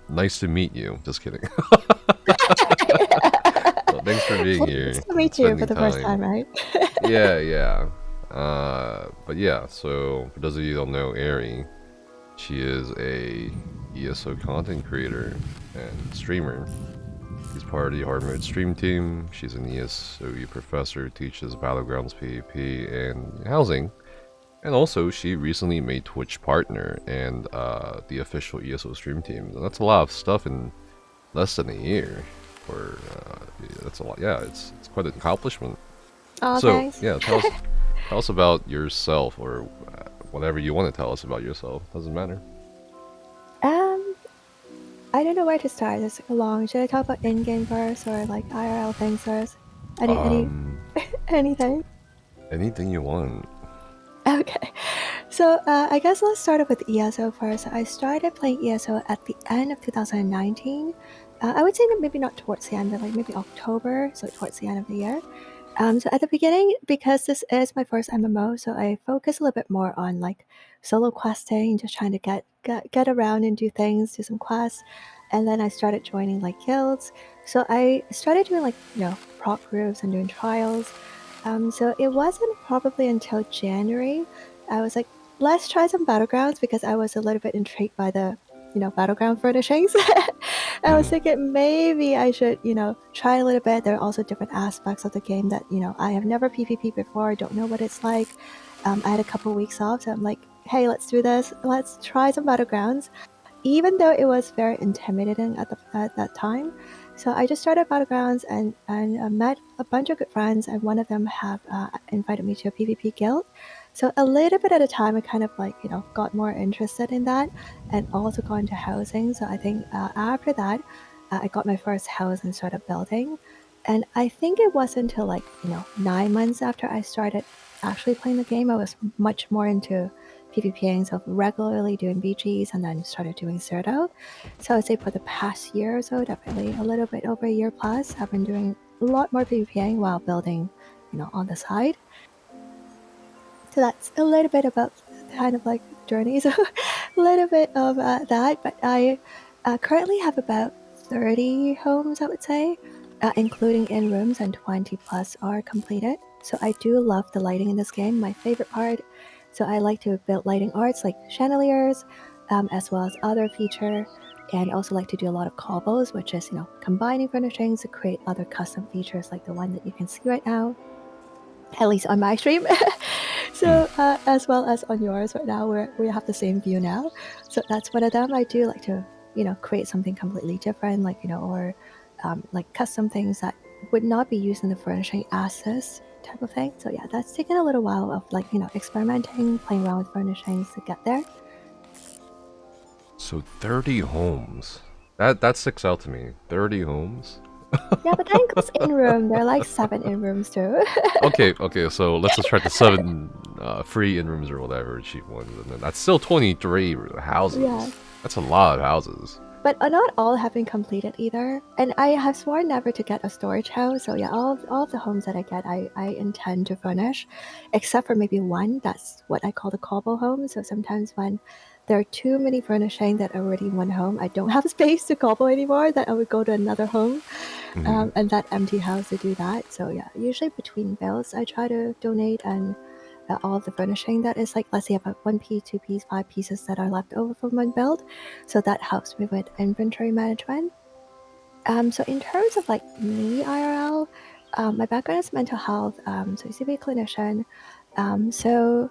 Nice to meet you. Just kidding. Well, thanks for being here. Nice to meet you for Spending the first time, right? Yeah. But yeah, so for those of you who don't know Airi, she is a ESO content creator and streamer. She's part of the hard mode stream team. She's an ESOU professor who teaches Battlegrounds PvP and housing. And also, she recently made Twitch partner and the official ESO stream team. And that's a lot of stuff in less than a year. Or that's a lot. Yeah, it's quite an accomplishment. Oh, So thanks. yeah, tell us about yourself, or whatever you want to tell us about yourself. Doesn't matter. I don't know where to start. It's long. Should I talk about in-game first or like IRL things first? Anything? Anything you want. Okay. So I guess let's start off with ESO first. I started playing ESO at the end of 2019. I would say that maybe not towards the end, but like maybe October, so towards the end of the year. So at the beginning, because this is my first MMO, so I focus a little bit more on like solo questing, just trying to get around and do things, do some quests, and then I started joining like guilds. So I started doing like prop groups and doing trials. So it wasn't probably until January I was like, let's try some battlegrounds because I was a little bit intrigued by the battleground furnishings. I was thinking maybe I should, try a little bit. There are also different aspects of the game that, I have never PvP before. I don't know what it's like. I had a couple weeks off, so I'm like, hey, let's do this. Let's try some battlegrounds. Even though it was very intimidating at that time. So I just started Battlegrounds and met a bunch of good friends, and one of them have invited me to a PvP guild. So a little bit at a time, I kind of like, got more interested in that and also got into housing. So I think after that, I got my first house and started building. And I think it wasn't until like, 9 months after I started actually playing the game, I was much more into PvPing, so regularly doing BGs and then started doing Zerto. So I'd say for the past year or so, definitely a little bit over a year plus, I've been doing a lot more PvPing while building, on the side. So that's a little bit about kind of like journey. So a little bit of that, but I currently have about 30 homes, I would say, including in rooms, and 20 plus are completed. So I do love the lighting in this game, my favorite part. So I like to build lighting arts like chandeliers, as well as other feature, and also like to do a lot of combos, which is, combining furnishings to create other custom features like the one that you can see right now, at least on my stream. So as well as on yours right now, where we have the same view now. So that's one of them. I do like to, create something completely different, like, or like custom things that would not be used in the furnishing as this type of thing. So yeah, that's taken a little while of like, experimenting, playing around with furnishings to get there. So 30 homes. That sticks out to me. 30 homes. Yeah, but that includes in-room. There are like 7 in-rooms too. Okay, so let's just try the 7 free in-rooms or whatever, cheap ones, and then that's still 23 houses. Yeah. That's a lot of houses. But not all have been completed either. And I have sworn never to get a storage house. So yeah, all of the homes that I get, I intend to furnish, except for maybe one. That's what I call the cobble home. So sometimes when there are too many furnishing that are already in one home, I don't have space to cobble anymore, then I would go to another home. And that empty house to do that. So yeah, usually between builds, I try to donate and all of the furnishing that is like, let's say about 1 piece, 2 piece, 5 pieces that are left over from one build. So that helps me with inventory management. So in terms of like me IRL, my background is mental health. So I used to be a clinician. So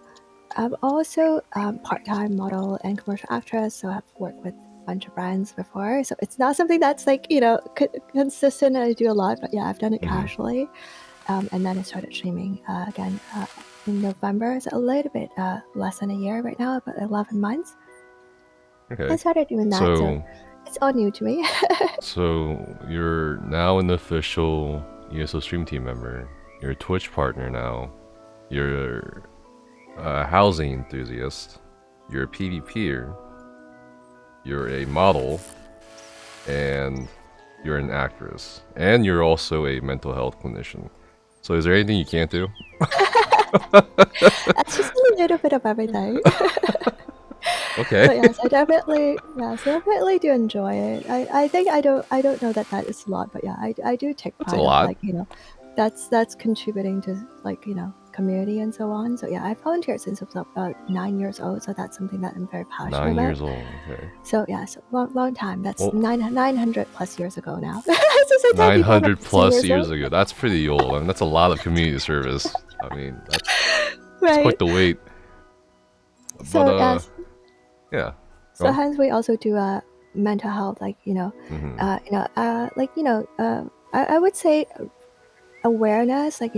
I'm also part-time model and commercial actress. So I've worked with a bunch of brands before. So it's not something that's like, consistent and I do a lot, but yeah, I've done it casually. And then I started streaming again in November. It's a little bit less than a year right now, about 11 months. Okay. I started doing that, so it's all new to me. So you're now an official ESO stream team member. You're a Twitch partner now. You're a housing enthusiast. You're a PvPer. You're a model. And you're an actress. And you're also a mental health clinician. So is there anything you can't do? That's just a little bit of everything. Okay. But yes, I definitely do enjoy it. I think I don't know that is a lot, but yeah, I do take That's a pride of lot. like, that's contributing to like, community and so on. So yeah, I volunteered since I was about 9 years old, so that's something that I'm very passionate 9 about. years old. Okay. So yeah, so long time. That's Well, 900 plus years ago now. Since I tell people I'm 900 16 plus years years old. ago. That's pretty old. I mean, that's a lot of community service. I mean, that's quite Right. the wait. But So yes. yeah. Go So on. hence we also do mental health, like Mm-hmm. I would say awareness, like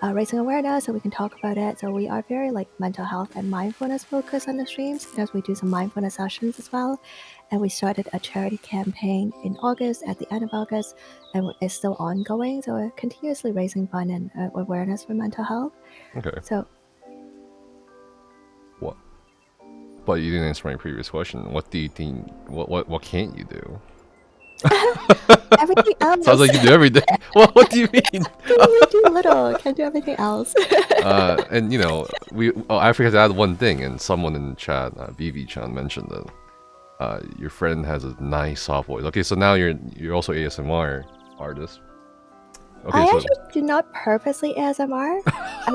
raising awareness, so we can talk about it. So we are very like mental health and mindfulness focused on the streams because we do some mindfulness sessions as well. And we started a charity campaign in August, at the end of August, and it's still ongoing. So we're continuously raising fund and awareness for mental health. Okay. So What? But you didn't answer my previous question. What do you think? What can't you do? everything else. Sounds like you do everything. What do you mean? You do little, can't do everything else. And I forgot to add one thing, and someone in the chat, VV-chan, mentioned that your friend has a nice soft voice. Okay, so now you're also ASMR artist. Okay, I so actually do not purposely ASMR.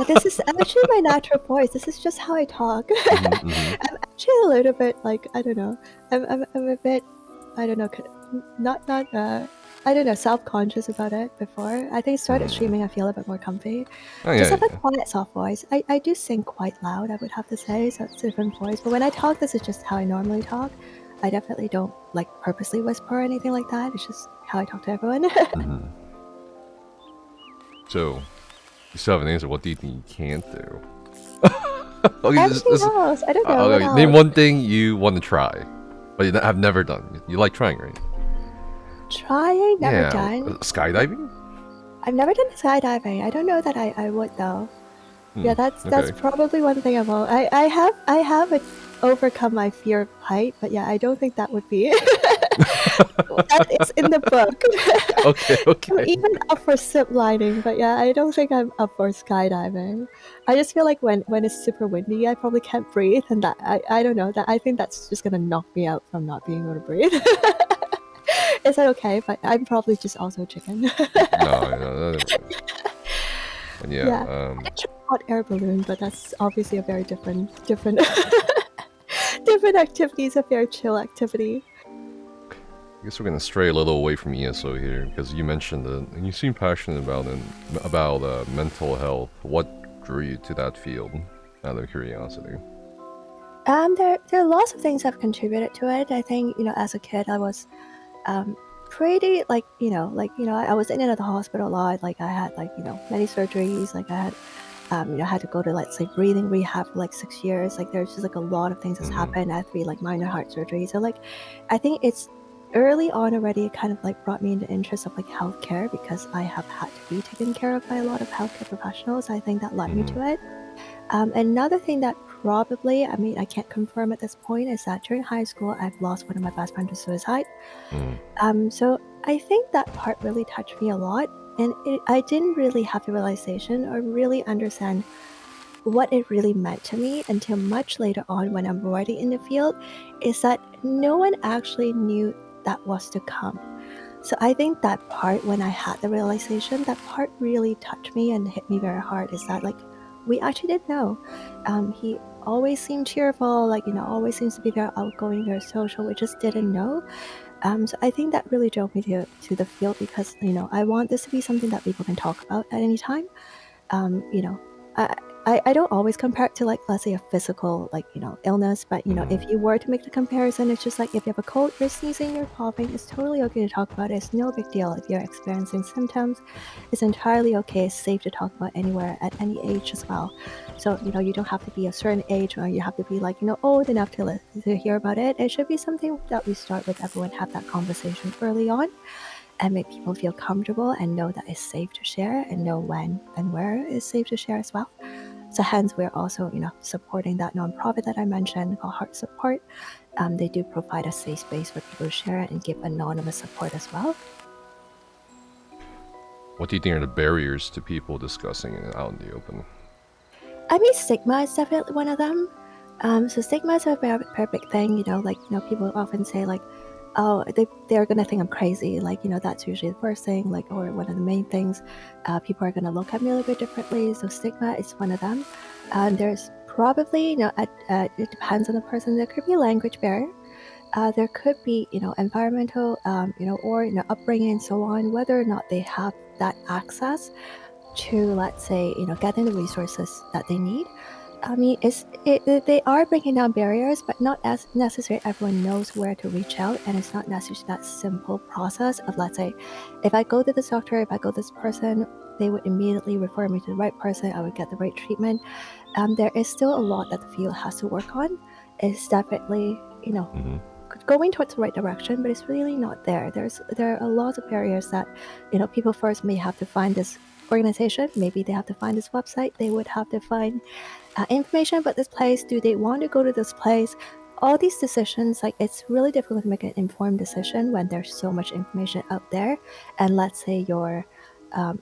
This is actually my natural voice. This is just how I talk. I'm actually a little bit like, I don't know. I'm a bit, I don't know, not I don't know, self-conscious about it before. I think I started streaming, I feel a bit more comfy. oh Just yeah, have a yeah. quiet, soft voice. I do sing quite loud, I would have to say, so it's a different voice. But when I talk, this is just how I normally talk. I definitely don't like purposely whisper or anything like that. It's just how I talk to everyone. So you still have an answer. What do you think you can't do? Okay, Everything else, I don't know what okay, else. name one thing you want to try, but you have never done. You like trying, right? Trying, never Yeah, done. skydiving. I've never done skydiving. I don't know that I would though. Yeah, that's Okay. probably one thing I won't. I have overcome my fear of height, but yeah, I don't think that would be. That is in the book. Okay, I'm okay. even up for zip lining, but yeah, I don't think I'm up for skydiving. I just feel like when it's super windy, I probably can't breathe, and that I don't know that I think that's just gonna knock me out from not being able to breathe. Is that okay? But I'm probably just also a chicken. No. And yeah, Yeah, I did try hot air balloon, but that's obviously a very different different activity. It's a very chill activity. I guess we're gonna stray a little away from ESO here because you mentioned it, and you seem passionate about mental health. What drew you to that field? Out of curiosity. There are lots of things that have contributed to it. I think as a kid, I was pretty I was in and out of the hospital a lot. Like I had many surgeries. Like I had had to go to, let's say, breathing rehab for like 6 years. Like there's just like a lot of things that's happened. I had 3 like minor heart surgeries. So like I think it's early on already, it kind of like brought me into interest of like healthcare because I have had to be taken care of by a lot of healthcare professionals. I think that led me to it. Another thing that probably, I mean, I can't confirm at this point, is that during high school, I've lost one of my best friends to suicide. So I think that part really touched me a lot, and I didn't really have the realization or really understand what it really meant to me until much later on when I'm already in the field, is that no one actually knew that was to come. So I think that part, when I had the realization, that part really touched me and hit me very hard, is that like we actually didn't know. He always seemed cheerful, like always seems to be very outgoing, very social. We just didn't know. So I think that really drove me to the field because I want this to be something that people can talk about at any time. You know, I don't always compare it to, like, let's say a physical, like, illness, but if you were to make the comparison, it's just like if you have a cold, you're sneezing, you're coughing, it's totally okay to talk about it. It's no big deal if you're experiencing symptoms. It's entirely okay. It's safe to talk about anywhere at any age as well. So you don't have to be a certain age, or you have to be like old enough to hear about it. It should be something that we start with everyone, have that conversation early on, and make people feel comfortable and know that it's safe to share, and know when and where it's safe to share as well. So hence we're also supporting that nonprofit that I mentioned called Heart Support. They do provide a safe space for people to share it and give anonymous support as well. What do you think are the barriers to people discussing it out in the open? I mean, stigma is definitely one of them. So stigma is a very big thing, people often say like, oh, they're gonna think I'm crazy. That's usually the first thing, or one of the main things. People are gonna look at me a little bit differently. So stigma is one of them. There's probably, it depends on the person. There could be a language barrier. There could be, environmental, or upbringing and so on. Whether or not they have that access to, let's say, getting the resources that they need. I mean, they are breaking down barriers, but not as necessary. Everyone knows where to reach out, and it's not necessarily that simple process of, let's say, if I go to this doctor, if I go to this person, they would immediately refer me to the right person. I would get the right treatment. There is still a lot that the field has to work on. It's definitely, going towards the right direction, but it's really not there. There are a lot of barriers that, people first may have to find this organization. Maybe they have to find this website. They would have to find information about this place. Do they want to go to this place? All these decisions, it's really difficult to make an informed decision when there's so much information out there. And let's say your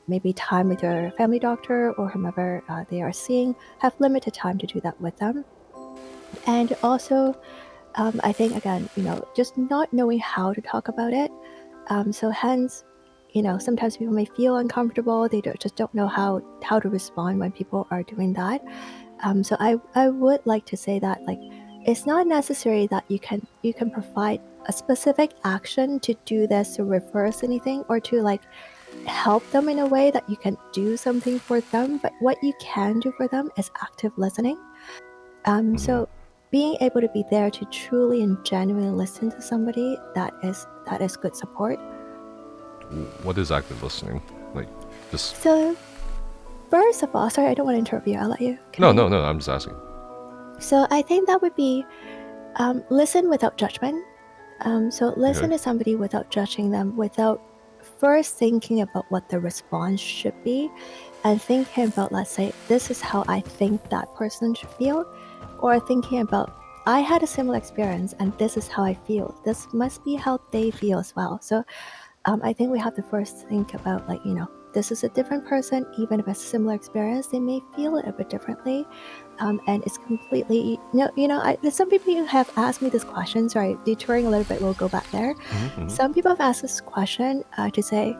maybe time with your family doctor or whomever they are seeing have limited time to do that with them. And also, I think, again, just not knowing how to talk about it. So hence, sometimes people may feel uncomfortable. They just don't know how to respond when people are doing that. So I would like to say that, it's not necessary that you can provide a specific action to do this, to reverse anything, or to help them in a way that you can do something for them. But what you can do for them is active listening. So being able to be there to truly and genuinely listen to somebody, that is good support. What is active listening? So first of all, sorry, I don't want to interrupt you. I'll let you. No, I'm just asking. So I think that would be listen without judgment. So listen to somebody without judging them, without first thinking about what the response should be, and thinking about, let's say, this is how I think that person should feel, or thinking about, I had a similar experience and this is how I feel. This must be how they feel as well. So I think we have to first think about, this is a different person. Even if it's a similar experience, they may feel it a bit differently. And it's completely, some people have asked me this question. Sorry, detouring a little bit, we'll go back there. Some people have asked this question to say,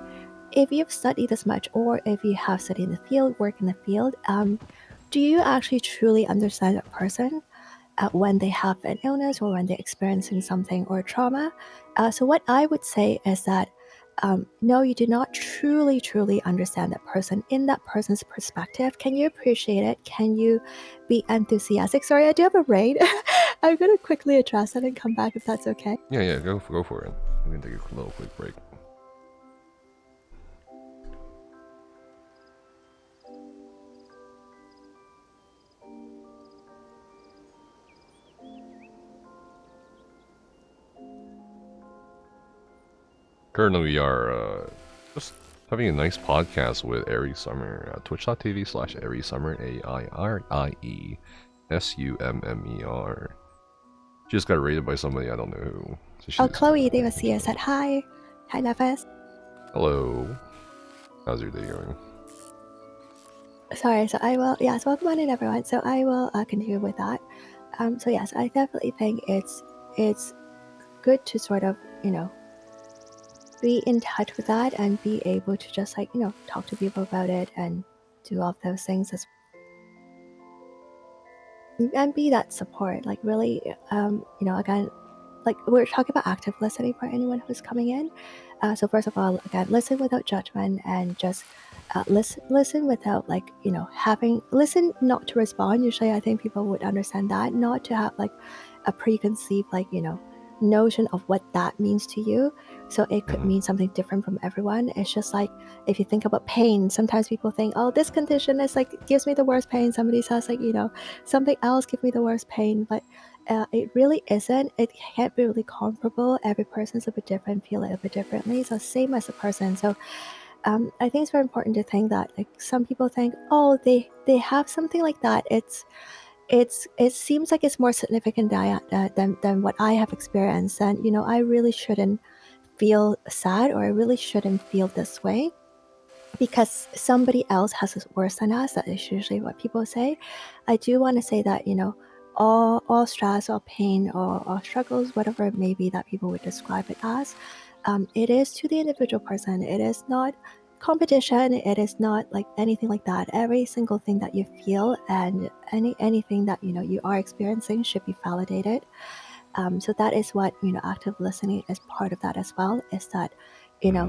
if you've studied this much, or if you have studied in the field, work in the field, do you actually truly understand a person when they have an illness or when they're experiencing something or trauma? So what I would say is that no, you do not truly understand that person in that person's perspective. Can you appreciate it? Can you be enthusiastic? Sorry, I do have a raid. I'm going to quickly address that and come back if that's okay. Yeah, go for it. We can take a little quick break. Currently, we are just having a nice podcast with Airiesummer, twitch.tv/Airiesummer, AIRIESUMMER. She just got raided by somebody, I don't know who. So Chloe, they was here, said hi. Hi, Nevis. Hello. How's your day going? Sorry, so I will, yes, welcome on in, everyone. So I will continue with that. So yes, I definitely think it's good to sort of, be in touch with that and be able to just talk to people about it and do all of those things and be that support. Really, again, we're talking about active listening for anyone who's coming in. So first of all, again, listen without judgment, and just listen without listen not to respond. Usually I think people would understand that, not to have a preconceived notion of what that means to you. So it could mean something different from everyone. It's just if you think about pain, sometimes people think, oh, this condition is gives me the worst pain. Somebody says something else gives me the worst pain, but it really isn't. It can't be really comparable. Every person's a bit different, feel it a bit differently. So same as a person. So I think it's very important to think that some people think, oh, they have something like that. It seems like it's more significant than what I have experienced, and I really shouldn't feel sad, or I really shouldn't feel this way because somebody else has it worse than us. That is usually what people say. I do want to say that all stress or pain or struggles, whatever it may be that people would describe it as, it is to the individual person. It is not competition. It is not like anything like that. Every single thing that you feel and anything that you are experiencing should be validated. So that is what active listening is part of that as well. Is that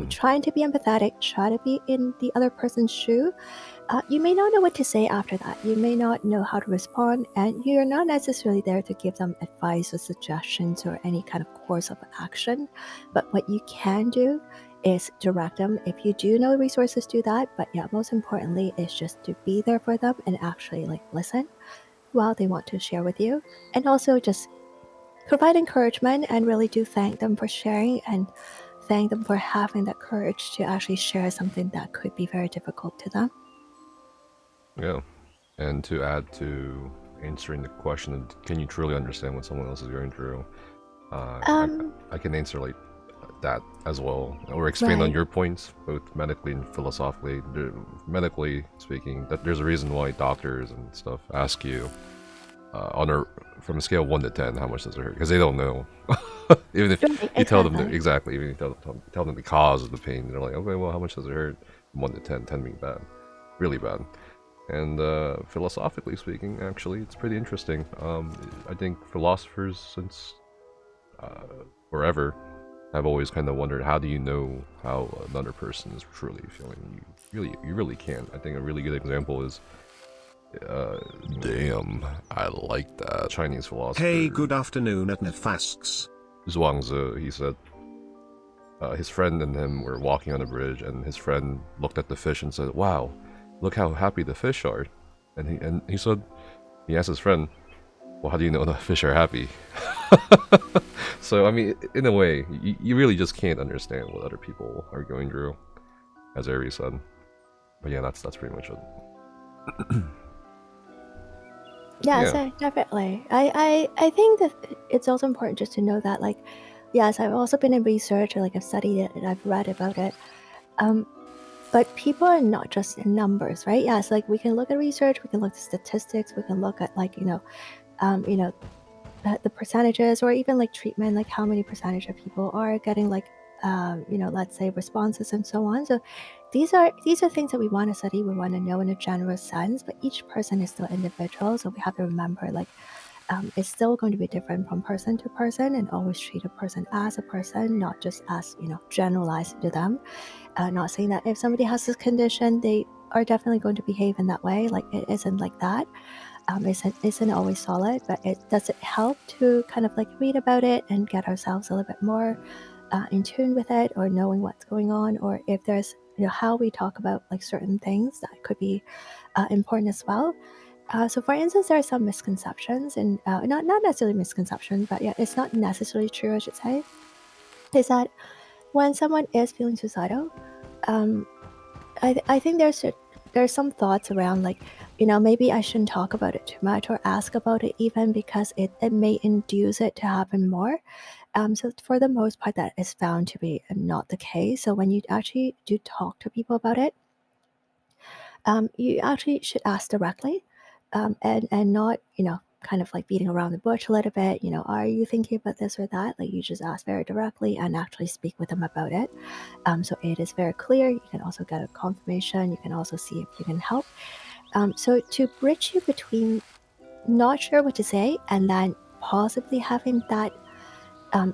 trying to be empathetic, try to be in the other person's shoe. You may not know what to say after that. You may not know how to respond, and you're not necessarily there to give them advice or suggestions or any kind of course of action. But what you can do is direct them. If you do know resources, do that. But yeah, most importantly is just to be there for them and actually like listen while they want to share with you, and also just provide encouragement and really do thank them for sharing and thank them for having that courage to actually share something that could be very difficult to them. Yeah. And to add to answering the question, can you truly understand what someone else is going through? I can answer like that as well, or expand on Right. your points, both medically and philosophically. Medically speaking, that there's a reason why doctors and stuff ask you from a scale of 1 to 10, how much does it hurt? Because they don't know. Even if Right, you tell them exactly. exactly, even if you tell them the cause of the pain, they're like, okay, well, how much does it hurt? 1 to 10, 10 being bad, really bad. And philosophically speaking, actually, it's pretty interesting. I think philosophers since forever have always kind of wondered, how do you know how another person is truly feeling? You really can't. I think a really good example is, damn, I like that Chinese philosopher. Hey, good afternoon at Nefasks. Zhuangzi, he said, his friend and him were walking on a bridge, and his friend looked at the fish and said, "Wow, look how happy the fish are." And he said, he asked his friend, "Well, how do you know the fish are happy?" So I mean, in a way, you really just can't understand what other people are going through, as Aries said. But yeah, that's pretty much it. Yeah, Yeah. so definitely. I think that it's also important just to know that, like, yes, I've also been in research, or like I've studied it and I've read about it. But people are not just numbers, right? Yes, like we can look at research, we can look at statistics, we can look at like the percentages, or even like treatment, like how many percentage of people are getting like let's say responses and so on. So these are things that we want to study, we want to know in a general sense, but each person is still individual, so we have to remember like it's still going to be different from person to person, and always treat a person as a person, not just as generalized to them. Not saying that if somebody has this condition they are definitely going to behave in that way, like it isn't like that. Isn't always solid, but does it help to kind of like read about it and get ourselves a little bit more in tune with it, or knowing what's going on, or if there's how we talk about like certain things that could be important as well. So for instance, there are some misconceptions, and not necessarily misconceptions, but yeah, it's not necessarily true, I should say, is that when someone is feeling suicidal, um, I think there's some thoughts around like maybe I shouldn't talk about it too much or ask about it even, because it may induce it to happen more. So for the most part that is found to be not the case. So when you actually do talk to people about it, you actually should ask directly, and not kind of like beating around the bush a little bit. Are you thinking about this or that? Like you just ask very directly and actually speak with them about it. So it is very clear. You can also get a confirmation. You can also see if you can help. So to bridge you between not sure what to say and then possibly having that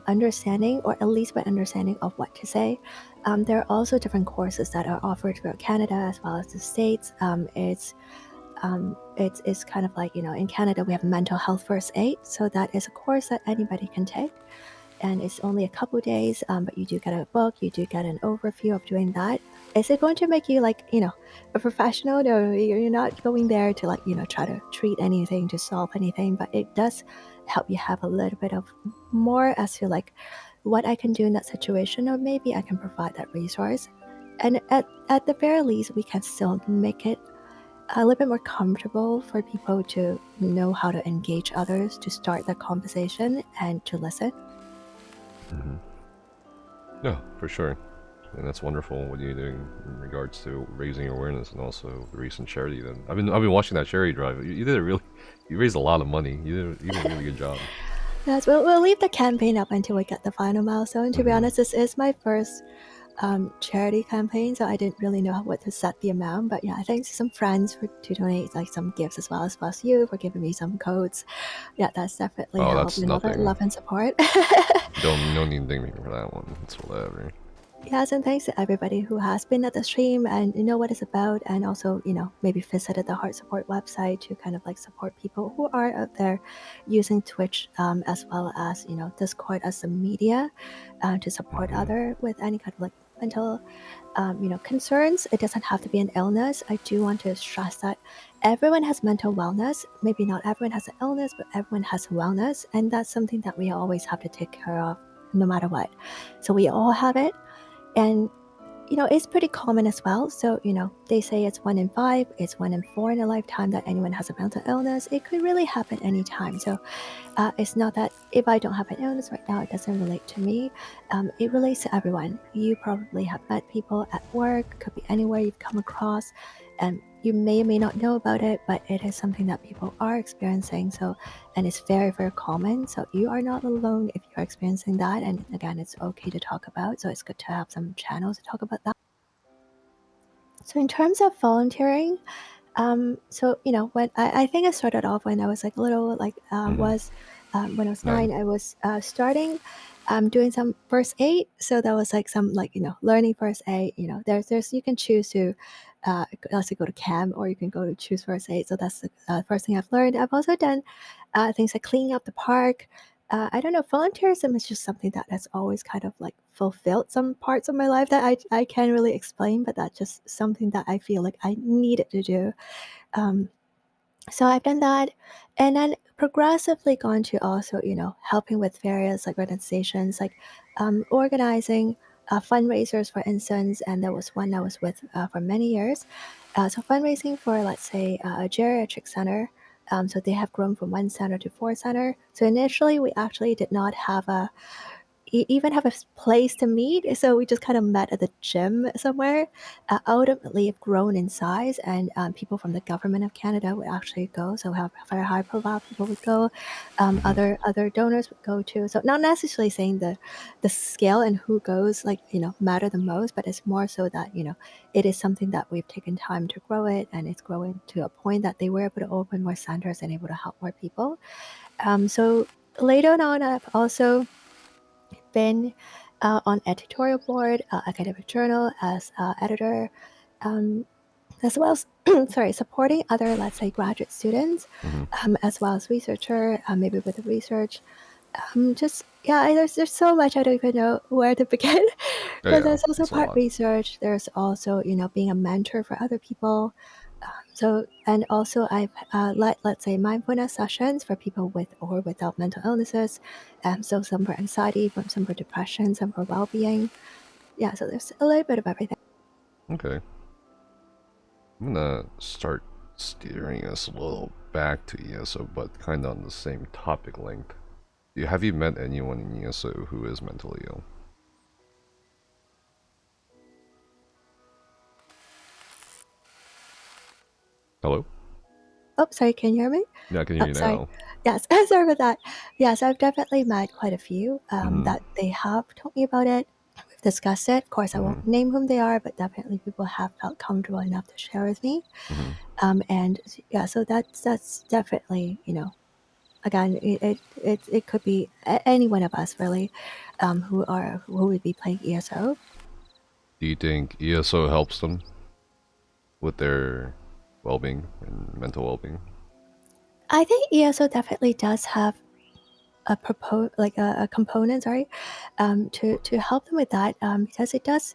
understanding, or at least by understanding of what to say. There are also different courses that are offered throughout Canada as well as the States. It's kind of like, in Canada we have mental health first aid. So that is a course that anybody can take. And it's only a couple days, but you do get a book, you do get an overview of doing that. Is it going to make you like, a professional? No, you're not going there to like, try to treat anything, to solve anything, but it does help you have a little bit of more as to like what I can do in that situation, or maybe I can provide that resource. And at the very least, we can still make it a little bit more comfortable for people to know how to engage others, to start the conversation and to listen. Mm-hmm. Yeah, for sure. And that's wonderful what you're doing in regards to raising awareness, and also the recent charity. Then I've been watching that charity drive. You did a You raised a lot of money. You did a really good job. Yes, we'll leave the campaign up until we get the final milestone. To be honest, this is my first charity campaign, so I didn't really know what to set the amount. But yeah, thanks to some friends to donate like some gifts as well as you for giving me some codes. Yeah, that's definitely Oh, helped that's and all that nothing. love and support. No need to thank me for that one. It's whatever. Yes, and thanks to everybody who has been at the stream and know what it's about, and also maybe visited the Heart Support website to kind of like support people who are out there using Twitch as well as Discord as a media to support other with any kind of like mental concerns. It doesn't have to be an illness. I do want to stress that everyone has mental wellness. Maybe not everyone has an illness, but everyone has wellness, and that's something that we always have to take care of no matter what. So we all have it. And it's pretty common as well. So they say it's 1 in 5, it's 1 in 4 in a lifetime that anyone has a mental illness. It could really happen anytime. So it's not that if I don't have an illness right now, it doesn't relate to me. It relates to everyone. You probably have met people at work, could be anywhere you've come across, and you may or may not know about it, but it is something that people are experiencing. So, and it's very, very common. So you are not alone if you're experiencing that. And again, it's okay to talk about. So it's good to have some channels to talk about that. So in terms of volunteering, so when I think I started off when I was like little, like when I was 9, I was starting doing some first aid. So that was like some like learning first aid. There's you can choose to also go to camp or you can go to choose first aid. So that's the first thing I've learned. I've also done things like cleaning up the park. I don't know, volunteerism is just something that has always kind of like fulfilled some parts of my life that I can't really explain, but that's just something that I feel like I needed to do. So I've done that, and then progressively gone to also helping with various like organizations, like organizing fundraisers, for instance. And there was one I was with for many years. So fundraising for, let's say, a geriatric center. So they have grown from 1 center to 4 center. So initially we actually did not have even have a place to meet. So we just kind of met at the gym somewhere. Ultimately, have grown in size, and people from the government of Canada would actually go. So have very high profile people would go. Other donors would go too. So not necessarily saying the scale and who goes like matter the most, but it's more so that it is something that we've taken time to grow it, and it's growing to a point that they were able to open more centers and able to help more people. So later on, I've also been on editorial board, academic journal as editor, as well as supporting other, let's say, graduate students, as well as researcher, maybe with the research. There's so much I don't even know where to begin. But there's also It's a part lot. research. There's also being a mentor for other people. And also I've led, let's say, mindfulness sessions for people with or without mental illnesses. So some for anxiety, some for depression, some for well-being. Yeah, so there's a little bit of everything. Okay. I'm gonna start steering us a little back to ESO, but kind of on the same topic length. Have you met anyone in ESO who is mentally ill? Hello? Oh, sorry, can you hear me? Yeah, I can hear you Sorry. now. Yes, sorry about that. Yes, I've definitely met quite a few that they have told me about it. We've discussed it. Of course, I won't name whom they are, but definitely people have felt comfortable enough to share with me. And yeah, so that's definitely again, it could be any one of us really, who would be playing ESO. Do you think ESO helps them with their well-being and mental well-being? I think ESO definitely does have a component, to help them with that, because it does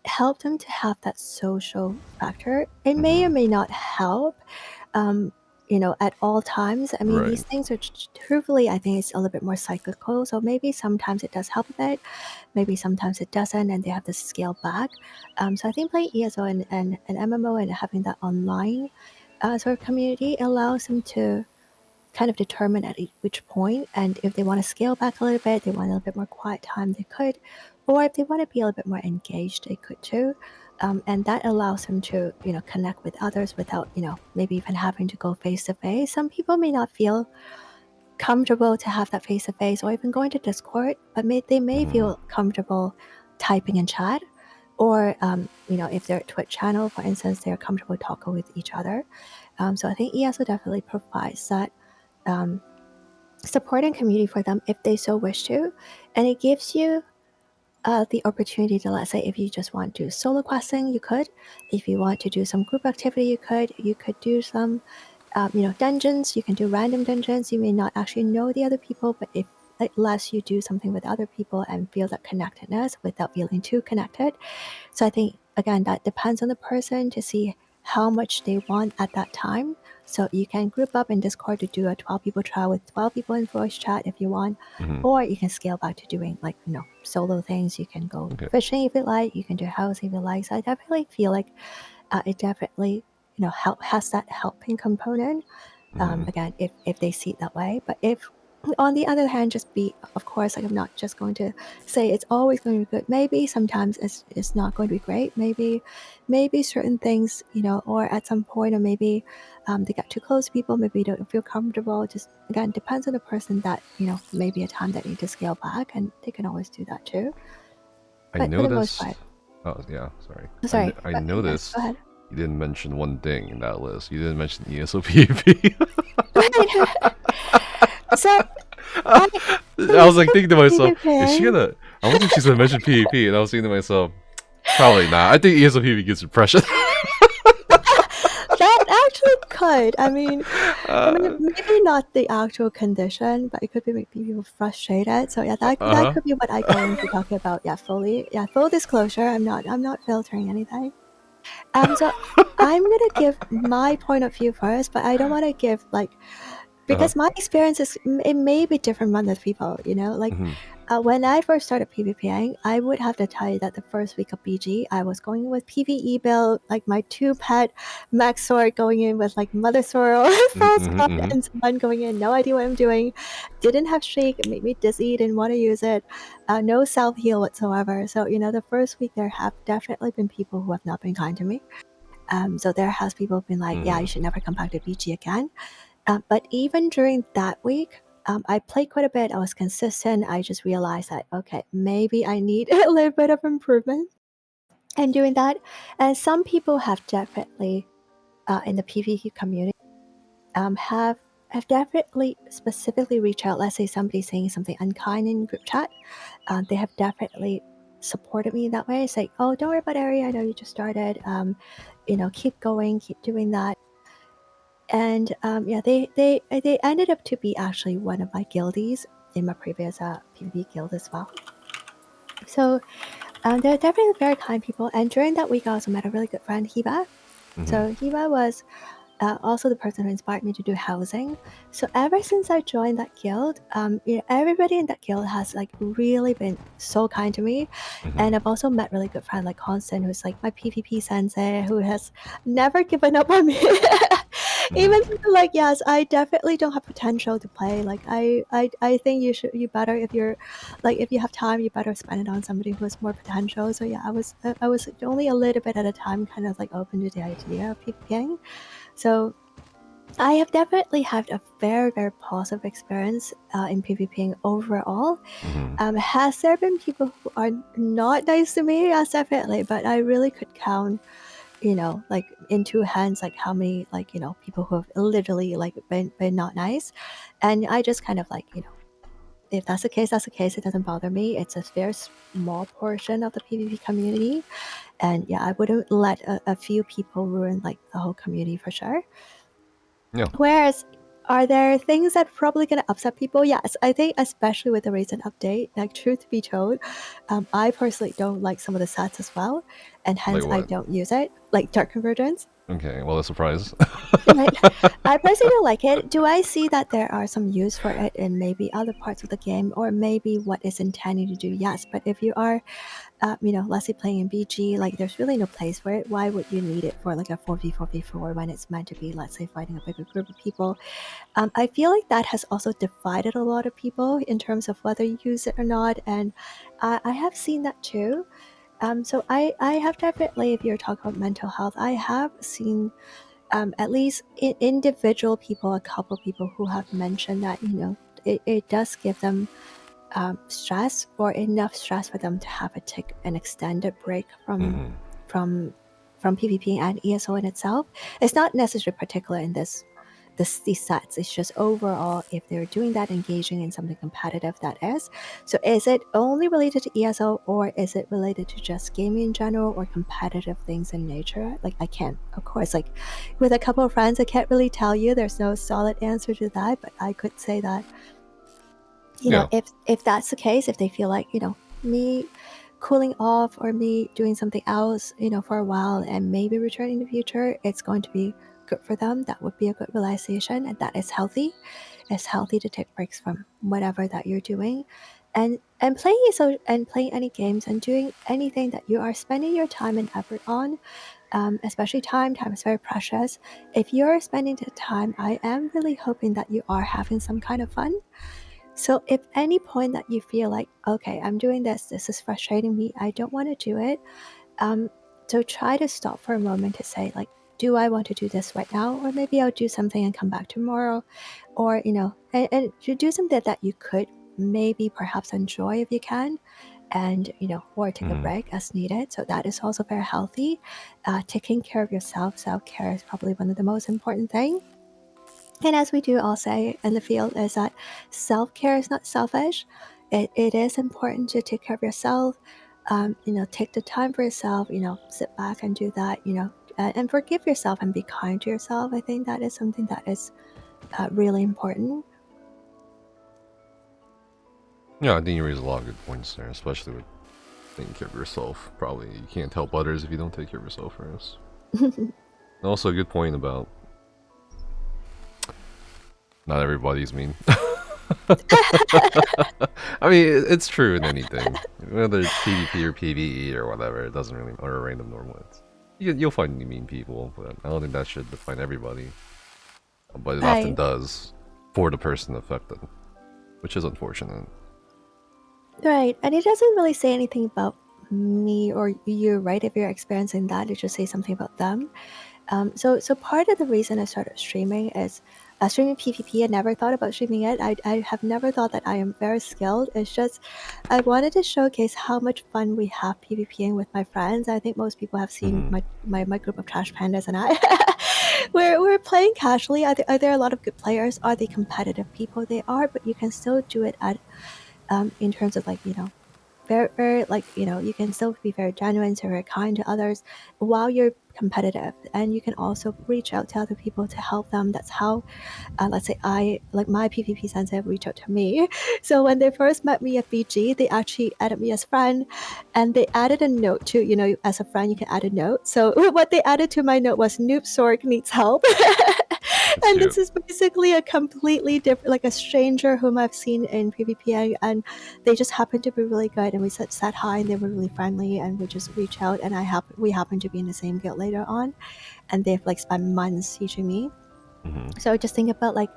help them to have that social factor. It may or may not help, at all times. I mean, Right. these things are truthfully, I think it's a little bit more cyclical. So maybe sometimes it does help a bit, maybe sometimes it doesn't, and they have to scale back. So I think playing ESO and MMO and having that online sort of community allows them to kind of determine at which point, and if they want to scale back a little bit, they want a little bit more quiet time, they could, or if they want to be a little bit more engaged, they could too. and that allows him to, connect with others without, maybe even having to go face to face. Some people may not feel comfortable to have that face to face, or even going to Discord, but they may feel comfortable typing in chat, or if they're at Twitch channel, for instance, they're comfortable talking with each other. So I think ESO definitely provides that support and community for them if they so wish to, and it gives you the opportunity to, let's say, if you just want to do solo questing, you could. If you want to do some group activity, you could. You could do some, dungeons. You can do random dungeons. You may not actually know the other people, but if it lets you do something with other people and feel that connectedness without feeling too connected. So I think, again, that depends on the person to see how much they want at that time. So you can group up in Discord to do a 12 people trial with 12 people in voice chat if you want, or you can scale back to doing solo things. You can go fishing if you like, you can do housing if you like. So I definitely feel like it definitely has that helping component. Again, if they see it that way. But if on the other hand, just be, of course, like I'm not just going to say it's always going to be good. Maybe sometimes it's not going to be great. Maybe certain things, or at some point, or maybe they got too close to people. Maybe they don't feel comfortable. Just again, depends on the person. That maybe a time that need to scale back, and they can always do that too. But for the most part, Oh yeah, sorry. sorry. I noticed Go ahead. you didn't mention one thing in that list. You didn't mention ESO PvP. So I was like thinking to myself, is she PvP? gonna? I wonder if she's gonna mention PvP, and I was thinking to myself, probably not. I think ESO PvP gets impression. That actually could. I mean, maybe not the actual condition, but it could be making people frustrated. So yeah, that could be what I go into talking about. Yeah, full disclosure. I'm not filtering anything. So I'm gonna give my point of view first, but I don't want to give because my experience it may be different from other people. When I first started PvPing, I would have to tell you that the first week of BG, I was going in with PvE build, like my 2-pet max sword, going in with Mother Sorrow, full spot, and someone going in, no idea what I'm doing. Didn't have Shriek, it made me dizzy, didn't want to use it. No self-heal whatsoever. So, the first week there have definitely been people who have not been kind to me. So there has people been like, yeah, you should never come back to BG again. But even during that week, I played quite a bit. I was consistent. I just realized that, okay, maybe I need a little bit of improvement in doing that. And some people have definitely, in the PvP community, have definitely specifically reached out. Let's say somebody's saying something unkind in group chat. They have definitely supported me in that way. It's like, oh, don't worry about Aerie. I know you just started. Keep going, keep doing that. And they ended up to be actually one of my guildies in my previous PvP guild as well. So they're definitely very kind people. And during that week, I also met a really good friend, Hiba. So Hiba was also the person who inspired me to do housing. So ever since I joined that guild, everybody in that guild has really been so kind to me. And I've also met really good friends like Constant, who's like my PvP sensei, who has never given up on me. Even yes, I definitely don't have potential to play. I think you better, if you're if you have time, you better spend it on somebody who has more potential. So yeah, I was only a little bit at a time kind of open to the idea of PvPing. So I have definitely had a very, very positive experience in PvPing overall. Has there been people who are not nice to me? Yes, definitely. But I really could count, in two hands, how many, people who have literally been not nice. And I just kind of if that's the case, that's the case. It doesn't bother me. It's a very small portion of the PvP community. And yeah, I wouldn't let a few people ruin the whole community for sure. Yeah. Whereas, are there things that are probably going to upset people? Yes, I think especially with the recent update, truth be told, I personally don't like some of the sets as well, and hence I don't use it, like Dark Convergence. Okay, well, a surprise. Right. I personally don't like it. Do I see that there are some use for it in maybe other parts of the game, or maybe what it's intended to do? Yes, but if you are let's say playing in BG, there's really no place for it. Why would you need it for a 4v4v4 when it's meant to be, let's say, fighting a bigger group of people? I feel like that has also divided a lot of people in terms of whether you use it or not, and I have seen that too. So I have definitely, if you're talking about mental health, I have seen at least individual people, a couple people who have mentioned that, you know, it does give them stress, or enough stress for them to have to take an extended break from from PvP and ESO in itself. It's not necessarily particular in these sets. It's just overall, if they're doing that, engaging in something competitive, that is. So is it only related to ESO, or is it related to just gaming in general, or competitive things in nature? Like, I can't, of course, like with a couple of friends, I can't really tell you. There's no solid answer to that, but I could say that, you know, if that's the case, if they feel like, you know, me cooling off or me doing something else, you know, for a while and maybe returning in the future, it's going to be good for them. That would be a good realization, and that is healthy. It's healthy to take breaks from whatever that you're doing, and playing any games and doing anything that you are spending your time and effort on. Especially time is very precious. If you're spending the time, I am really hoping that you are having some kind of fun. So if any point that you feel like, okay, I'm doing this is frustrating me, I don't want to do it, so try to stop for a moment to say, like, do I want to do this right now? Or maybe I'll do something and come back tomorrow. Or, you know, and to do something that you could maybe perhaps enjoy if you can, and, you know, or take a break as needed. So that is also very healthy. Taking care of yourself, self-care is probably one of the most important things. And as we do all say in the field, is that self-care is not selfish. It is important to take care of yourself. You know, take the time for yourself, you know, sit back and do that, you know, and forgive yourself and be kind to yourself. I think that is something that is really important. Yeah, I think you raise a lot of good points there, especially with taking care of yourself. Probably you can't help others if you don't take care of yourself first. Also, a good point about not everybody's mean. I mean, it's true in anything, whether it's PvP or PvE or whatever. It doesn't really matter. Random normal. You'll find mean people, but I don't think that should define everybody. But it often does for the person affected, which is unfortunate. Right, and it doesn't really say anything about me or you, right? If you're experiencing that, it just say something about them. So part of the reason I started streaming is streaming PvP. I never thought about streaming it. I have never thought that I am very skilled. It's just I wanted to showcase how much fun we have PvPing with my friends. I think most people have seen my group of trash pandas and I. we're playing casually. Are there a lot of good players? Are they competitive people? They are, but you can still do it at in terms of, like, you know, very, like, you know, you can still be very genuine, so very kind to others while you're competitive, and you can also reach out to other people to help them. That's how let's say my PvP sensei reached out to me. So when they first met me at BG, they actually added me as friend, and they added a note to, you know, as a friend you can add a note. So what they added to my note was Noob Sorg needs help. And this is basically a completely different, like a stranger whom I've seen in PvP, and they just happened to be really good, and we sat hi, and they were really friendly, and we just reached out, and we happened to be in the same guild later on, and they've like spent months teaching me. So just think about, like,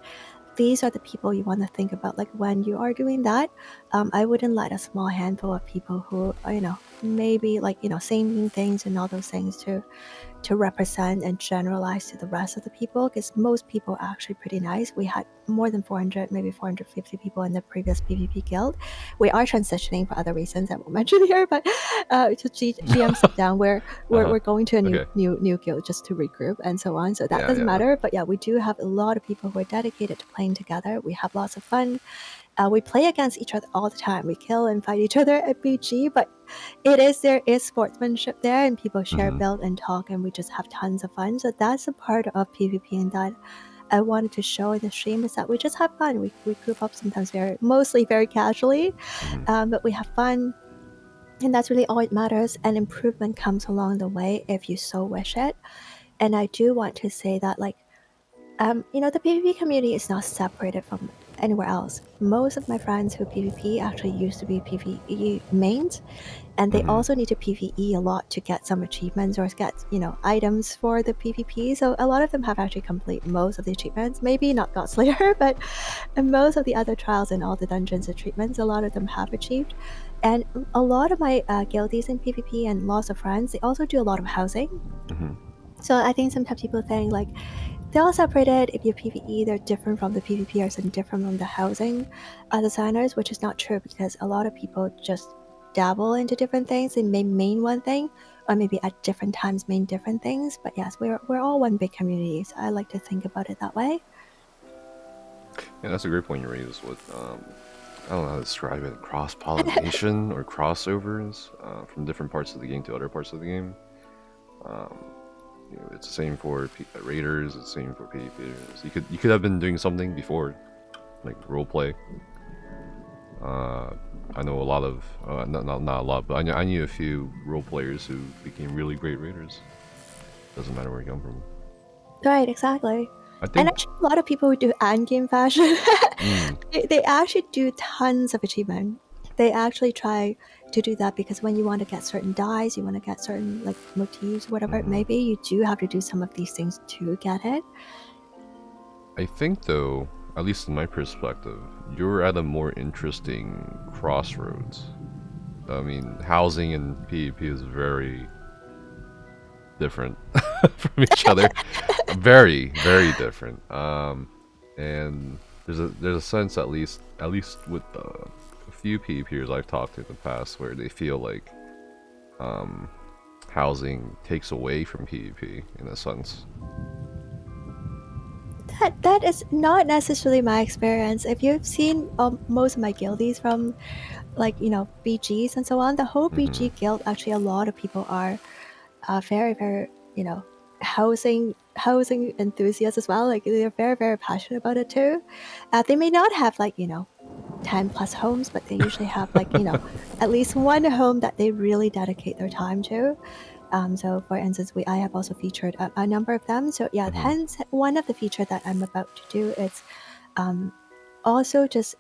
these are the people you want to think about, like, when you are doing that. I wouldn't let a small handful of people who, you know, maybe, like, you know, saying mean things and all those things to represent and generalize to the rest of the people, because most people are actually pretty nice. We had more than 400, maybe 450 people in the previous PvP guild. We are transitioning for other reasons I won't mention here, but to GM sit down, we're going to a new guild just to regroup and so on. So that doesn't matter. But yeah, we do have a lot of people who are dedicated to playing together. We have lots of fun. We play against each other all the time. We kill and fight each other at BG, but there is sportsmanship there, and people share build and talk, and we just have tons of fun. So that's a part of PvP, and that I wanted to show in the stream, is that we just have fun. We group up sometimes mostly very casually, but we have fun, and that's really all it matters. And improvement comes along the way if you so wish it. And I do want to say that, like, you know, the PvP community is not separated from anywhere else. Most of my friends who PvP actually used to be PvE mains, and they also need to PvE a lot to get some achievements or get, items for the PvP. So a lot of them have actually complete most of the achievements. Maybe not Godslayer, but most of the other trials and all the dungeons and treatments, a lot of them have achieved. And a lot of my guildies in PvP and lots of friends, they also do a lot of housing. So I think sometimes people think like they're all separated. If you're PvE, they're different from the PvPers and different from the housing designers, which is not true because a lot of people just dabble into different things. They may main one thing, or maybe at different times main different things. But yes, we're all one big community. So I like to think about it that way. Yeah, that's a great point you raised with, I don't know how to describe it, cross-pollination or crossovers from different parts of the game to other parts of the game. It's the same for raiders, it's the same for PvPers. You could have been doing something before, like roleplay. I know a lot of, not a lot, but I knew a few role players who became really great raiders. Doesn't matter where you come from. Right, exactly. I think, and actually, a lot of people who do game fashion, they actually do tons of achievement. They actually try to do that because when you want to get certain dyes, you want to get certain like motifs, whatever it may be, you do have to do some of these things to get it. I think though, at least in my perspective, you're at a more interesting crossroads. I mean, housing and PvP is very different from each other. Very, very different. And there's a sense, at least with a few PvPers I've talked to in the past, where they feel like housing takes away from PvP in a sense. That is not necessarily my experience. If you've seen most of my guildies from like BGs and so on, the whole BG guild, actually a lot of people are very, very housing enthusiasts as well. Like they're very, very passionate about it too. They may not have like 10 plus homes, but they usually have like at least one home that they really dedicate their time to. So for instance, I have also featured a number of them. So yeah, hence one of the feature that I'm about to do is also just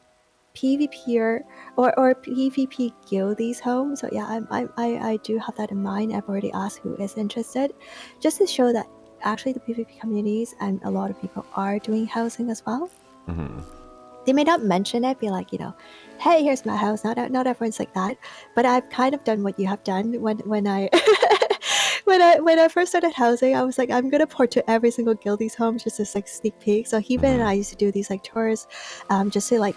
PvP or PvP guildies home. So yeah, I do have that in mind. I've already asked who is interested, just to show that actually the PvP communities and a lot of people are doing housing as well. They may not mention it, be like, hey, here's my house. Not everyone's like that, but I've kind of done what you have done when I when I first started housing. I was like, I'm gonna port to every single guildie's home just as like sneak peek. So Heben and I used to do these like tours, just to like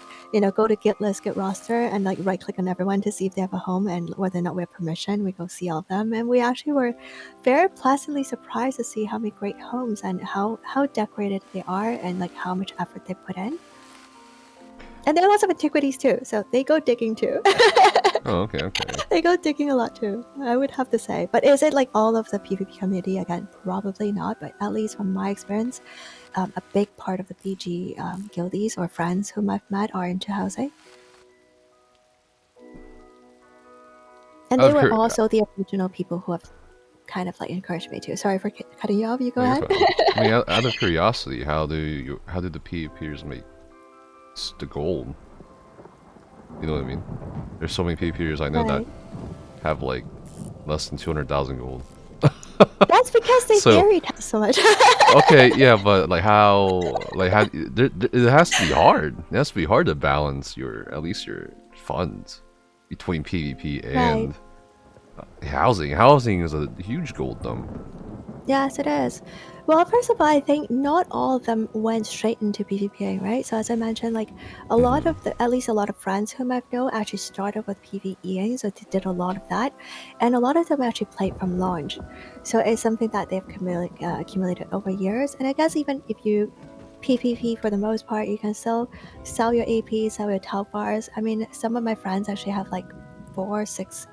go to git list, git roster, and like right click on everyone to see if they have a home and whether or not we have permission. We go see all of them, and we actually were very pleasantly surprised to see how many great homes and how decorated they are and like how much effort they put in. And there are lots of antiquities too, so they go digging too. Oh, okay. They go digging a lot too, I would have to say. But is it like all of the PvP community? Again, probably not, but at least from my experience, a big part of the BG guildies or friends whom I've met are into housing. And they were also the original people who have kind of like encouraged me to. Sorry for cutting you off, you go ahead. I mean, out of curiosity, how did the PvPers make the gold? You know what I mean? There's so many PvPers I know that have like less than 200,000 gold. That's because they buried so much. Okay, yeah, but like it has to be hard. It has to be hard to balance at least your funds between PvP and housing. Housing is a huge gold dump. Yes, it is. Well, first of all, I think not all of them went straight into PvPing, right? So as I mentioned, like a lot of at least a lot of friends whom I've known actually started with PvEing, so they did a lot of that, and a lot of them actually played from launch. So it's something that they've accumulated over years. And I guess even if you PvP for the most part, you can still sell your AP, sell your tau bars. I mean, some of my friends actually have like 4, 6,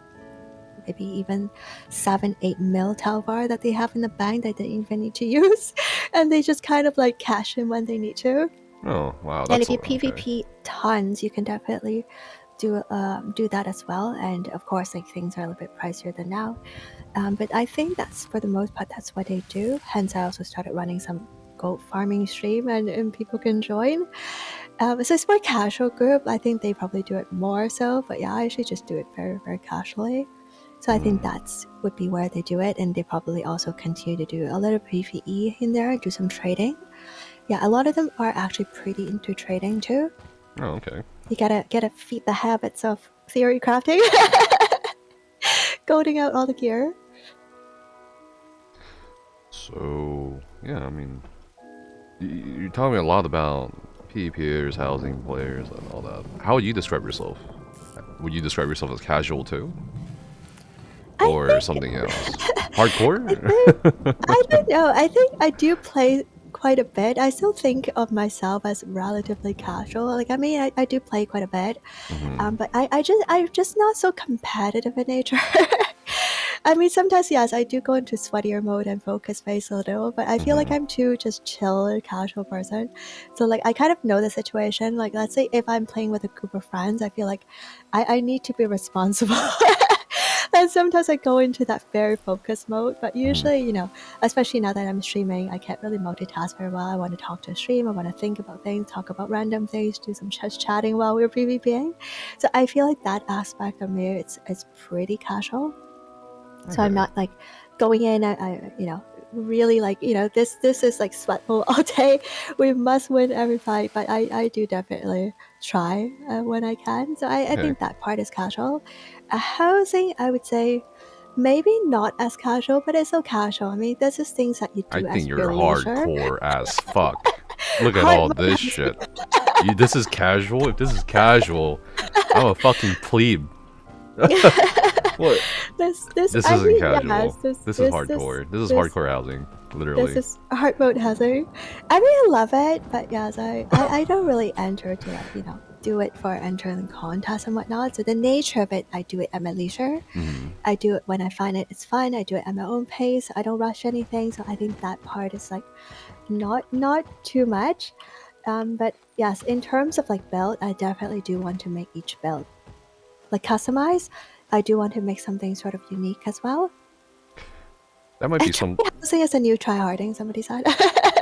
maybe even 7, 8 mil Talvar that they have in the bank that they even need to use, and they just kind of like cash in when they need to. Oh wow! And if you PvP tons, you can definitely do that as well. And of course, like things are a little bit pricier than now, but I think that's for the most part that's what they do. Hence, I also started running some gold farming stream, and people can join. So it's more casual group. I think they probably do it more so, but yeah, I actually just do it very, very casually. So I think that's would be where they do it, and they probably also continue to do a little PvE in there, do some trading. Yeah, a lot of them are actually pretty into trading too. Oh, okay. You gotta feed the habits of theory crafting, golding out all the gear. So yeah, I mean, you're telling me a lot about PvPers, housing players, and all that. How would you describe yourself? Would you describe yourself as casual too, or something else? Hardcore? I don't know. I think I do play quite a bit. I still think of myself as relatively casual. Like, I mean, I do play quite a bit, but I'm just not so competitive in nature. I mean, sometimes yes, I do go into sweatier mode and focus phase a little, but I feel like I'm too just chill and casual person. So like, I kind of know the situation. Like, let's say if I'm playing with a group of friends, I feel like I need to be responsible. And sometimes I go into that very focused mode, but usually, you know, especially now that I'm streaming, I can't really multitask very well. I want to talk to a stream, I want to think about things, talk about random things, do some chatting while we're PvPing. So I feel like that aspect of me, it's pretty casual. So I'm not like going in, I you know, really like, you know, this is like sweat mode all day. We must win every fight, but I do definitely try when I can. So I think that part is casual. Housing, I would say maybe not as casual, but it's so casual. I mean, this is things that you I do think as you're your leisure. hardcore as fuck. Look at Hard all mode this shit. This is casual? If this is casual, I'm a fucking plebe. What? this This I isn't mean, casual. yes, This is hardcore. This is hardcore housing. Literally. this is hard mode housing. I mean, I love it, but yes, I don't really enter to like, you know, do it for entering contests and whatnot. So the nature of it, I do it at my leisure. I do it when I find it's fun. I do it at my own pace. I don't rush anything. So I think that part is like not too much. But yes, in terms of like build, I definitely do want to make each build like customized. I do want to make something sort of unique as well. That might be some. Housing is a new tryharding, somebody said.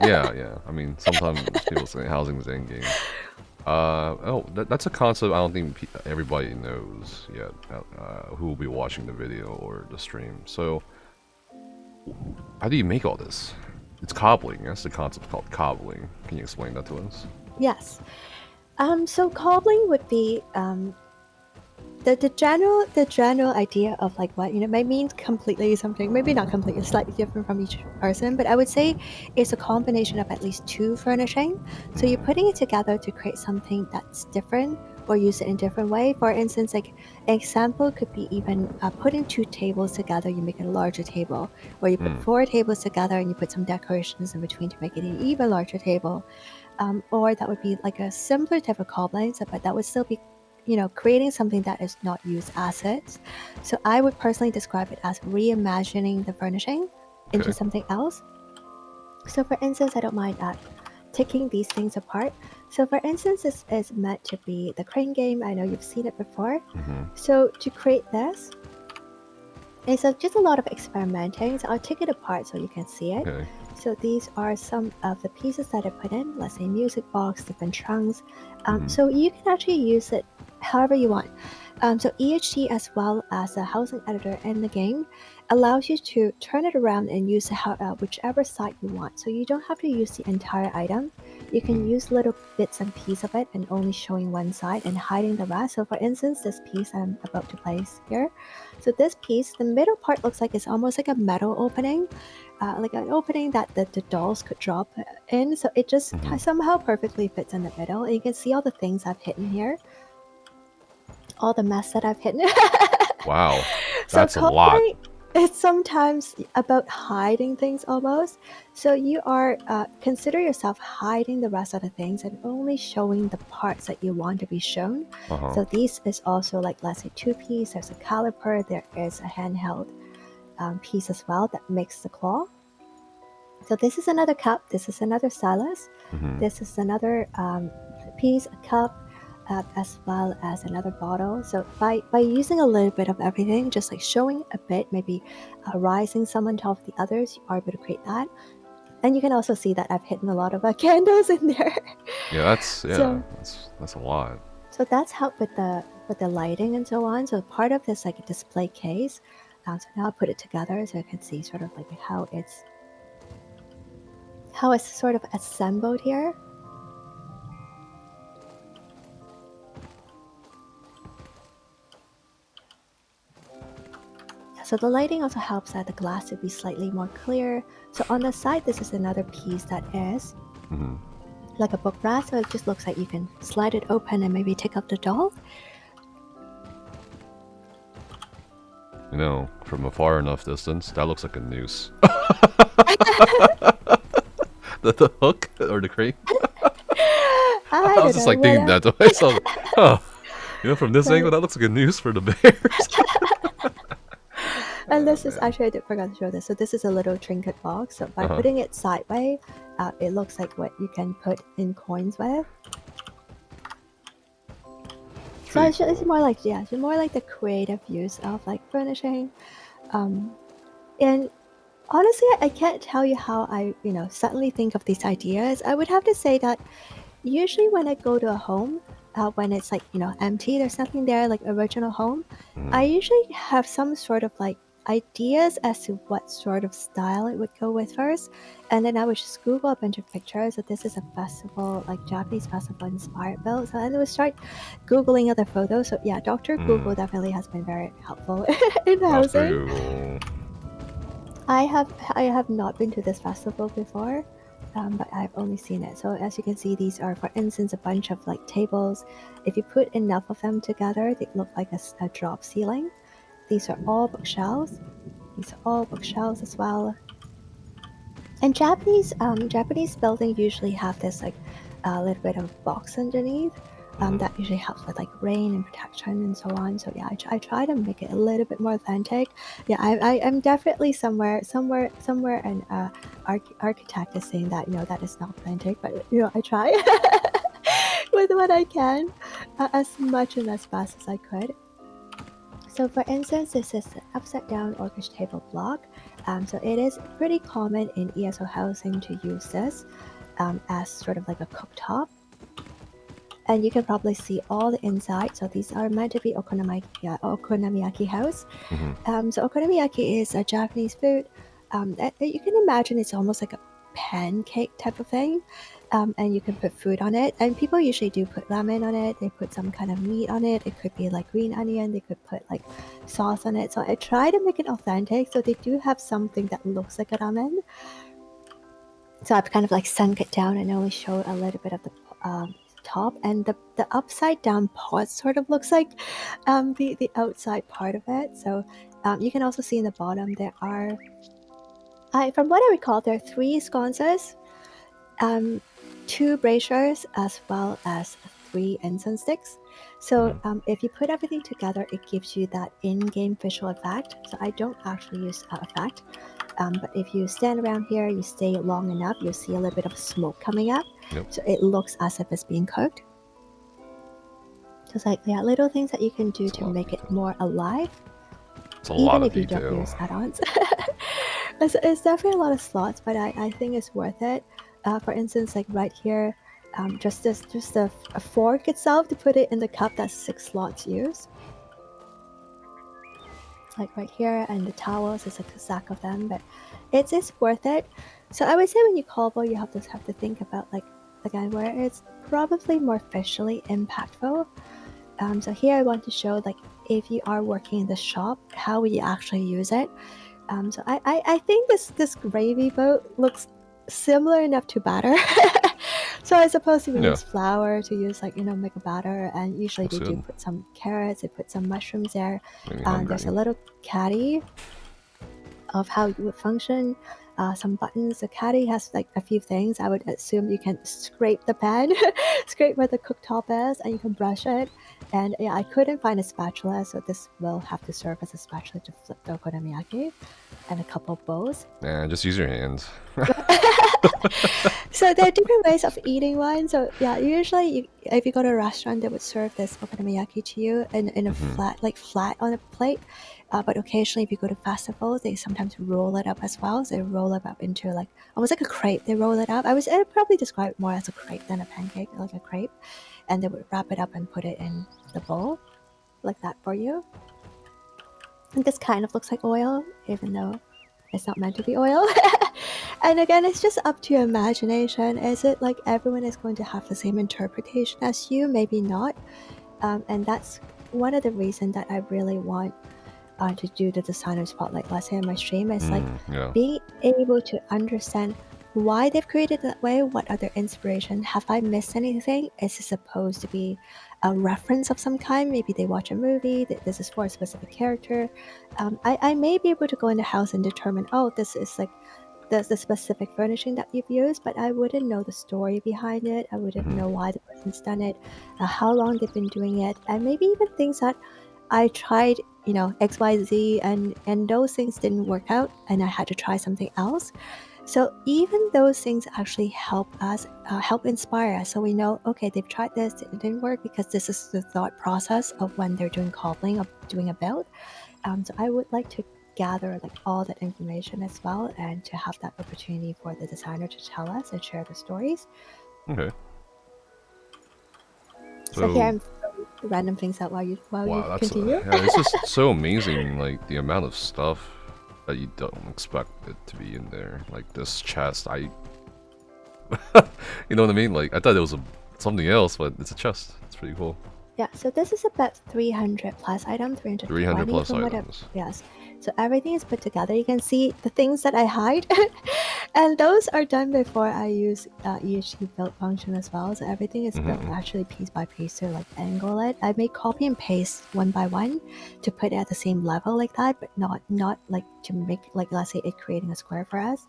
Yeah. I mean, sometimes people say housing is in game. That's a concept I don't think everybody knows yet. Who will be watching the video or the stream? So, how do you make all this? It's cobbling. That's the concept called cobbling. Can you explain that to us? Yes. So cobbling would be the general idea of like what, you know, may mean completely something, maybe not completely, slightly different from each person, but I would say it's a combination of at least two furnishing. So you're putting it together to create something that's different or use it in a different way. For instance, like an example could be even putting two tables together, you make it a larger table, or you put four tables together and you put some decorations in between to make it an even larger table. Or that would be like a simpler type of cobbling, but that would still be, you know, creating something that is not used assets. So I would personally describe it as reimagining the furnishing into something else. So for instance, I don't mind taking these things apart. So for instance, this is meant to be the crane game. I know you've seen it before. So to create this, it's just a lot of experimenting. So I'll take it apart so you can see it. So these are some of the pieces that I put in, let's say music box, different trunks. So you can actually use it however you want. So EHD, as well as the housing editor in the game, allows you to turn it around and use whichever side you want. So you don't have to use the entire item. You can use little bits and pieces of it and only showing one side and hiding the rest. So for instance, this piece I'm about to place here. So this piece, the middle part looks like it's almost like a metal opening. Like an opening that the dolls could drop in. So it just somehow perfectly fits in the middle. And you can see all the things I've hidden here. All the mess that I've hidden. Wow, that's a lot. It's sometimes about hiding things almost. So you are consider yourself hiding the rest of the things and only showing the parts that you want to be shown. So these is also like, let's say, two-piece. There's a caliper. There is a handheld piece as well that makes the claw. So this is another cup. This is another stylus. This is another piece, a cup, as well as another bottle. So by using a little bit of everything, just like showing a bit, maybe rising some on top of the others, you are able to create that. And you can also see that I've hidden a lot of candles in there. Yeah, that's a lot. So that's helped with the lighting and so on. So part of this like a display case. So now I put it together so you can see sort of like how it's sort of assembled here. So the lighting also helps that the glass to be slightly more clear. So on the side, this is another piece that is like a book rack. So it just looks like you can slide it open and maybe take up the doll. You know, from a far enough distance, that looks like a noose. the hook or the crane. I was just like thinking that to myself. Huh. You know, from this angle, that looks like a noose for the bears. And this is actually, I forgot to show this. So this is a little trinket box. So by putting it sideways, it looks like what you can put in coins with. So it's more like it's more like the creative use of like furnishing, and honestly, I can't tell you how I suddenly think of these ideas. I would have to say that usually when I go to a home, when it's like empty, there's nothing there like original home. I usually have some sort of like ideas as to what sort of style it would go with first, and then I would just Google a bunch of pictures. So this is a festival, like Japanese festival inspired build. So then I would start Googling other photos. So yeah, Dr. Google definitely has been very helpful in housing. I have not been to this festival before, but I've only seen it. So as you can see, these are, for instance, a bunch of like tables. If you put enough of them together, they look like a drop ceiling. These are all bookshelves. These are all bookshelves as well. And Japanese buildings usually have this like a little bit of box underneath. That usually helps with like rain and protection and so on. So yeah, I try to make it a little bit more authentic. Yeah, I'm definitely somewhere, and architect is saying that that is not authentic, but I try with what I can, as much and as fast as I could. So for instance, this is an upside down orcish table block. So it is pretty common in ESO housing to use this as sort of like a cooktop. And you can probably see all the inside. So these are meant to be okonomiyaki house. So okonomiyaki is a Japanese food. That you can imagine it's almost like a pancake type of thing. And you can put food on it. And people usually do put ramen on it. They put some kind of meat on it. It could be like green onion. They could put like sauce on it. So I try to make it authentic. So they do have something that looks like a ramen. So I've kind of like sunk it down and only showed a little bit of the top, and the upside down part sort of looks like the outside part of it. So you can also see in the bottom there are, from what I recall, there are 3 sconces, 2 braziers, as well as 3 incense sticks. So if you put everything together, it gives you that in-game visual effect. So I don't actually use effect. But if you stand around here, you stay long enough, you'll see a little bit of smoke coming up. So it looks as if it's being cooked. Just like little things that you can do to make it more alive. Even if you don't use add-ons. It's definitely a lot of slots, but I think it's worth it. For instance, like right here, just a fork itself to put it in the cup, that's 6 slots used. Like right here, and the towels, it's like a stack of them, but it's worth it. So I would say when you cobble, you have to think about like again where it's probably more visually impactful. So here I want to show like if you are working in the shop, how will you actually use it. So I think this gravy boat looks similar enough to batter. So I suppose you would use flour to use make a batter, and usually they do put some carrots, they put some mushrooms there. There's a little caddy of how it would function. Some buttons. The caddy has like a few things. I would assume you can scrape the pan, scrape where the cooktop is, and you can brush it. And yeah, I couldn't find a spatula, so this will have to serve as a spatula to flip the okonomiyaki, and a couple bowls. Yeah, just use your hands. So there are different ways of eating wine. So yeah, usually if you go to a restaurant, they would serve this okonomiyaki to you in a flat on a plate. But occasionally, if you go to festivals, they sometimes roll it up as well. So they roll it up into like almost like a crepe. They roll it up. I'd probably describe it more as a crepe than a pancake, like a crepe. And they would wrap it up and put it in the bowl like that for you. And this kind of looks like oil, even though it's not meant to be oil. And again, it's just up to your imagination. Is it like everyone is going to have the same interpretation as you? Maybe not. And that's one of the reasons that I really want to do the designer spotlight lesson in my stream is like being able to understand why they've created that way, what are their inspiration, have I missed anything, is it supposed to be a reference of some kind, maybe they watch a movie, this is for a specific character. I may be able to go in the house and determine, oh, this is like the specific furnishing that you've used, but I wouldn't know the story behind it, I wouldn't know why the person's done it, how long they've been doing it, and maybe even things that I tried, XYZ, and those things didn't work out, and I had to try something else. So even those things actually help us, help inspire us. So we know, okay, they've tried this, it didn't work because this is the thought process of when they're doing cobbling, of doing a build. So I would like to gather like all that information as well, and to have that opportunity for the designer to tell us and share the stories. Okay. So here I'm throwing random things out while you continue. It's just so amazing, like the amount of stuff that you don't expect it to be in there. Like this chest, you know what I mean? Like I thought it was something else, but it's a chest. It's pretty cool. Yeah, so this is about 300 plus items, 300 plus items. Yes, so everything is put together. You can see the things that I hide, and those are done before I use ESG build function as well. So everything is built actually piece by piece to like angle it. I may copy and paste one by one to put it at the same level like that, but not like to make like, let's say, it creating a square for us.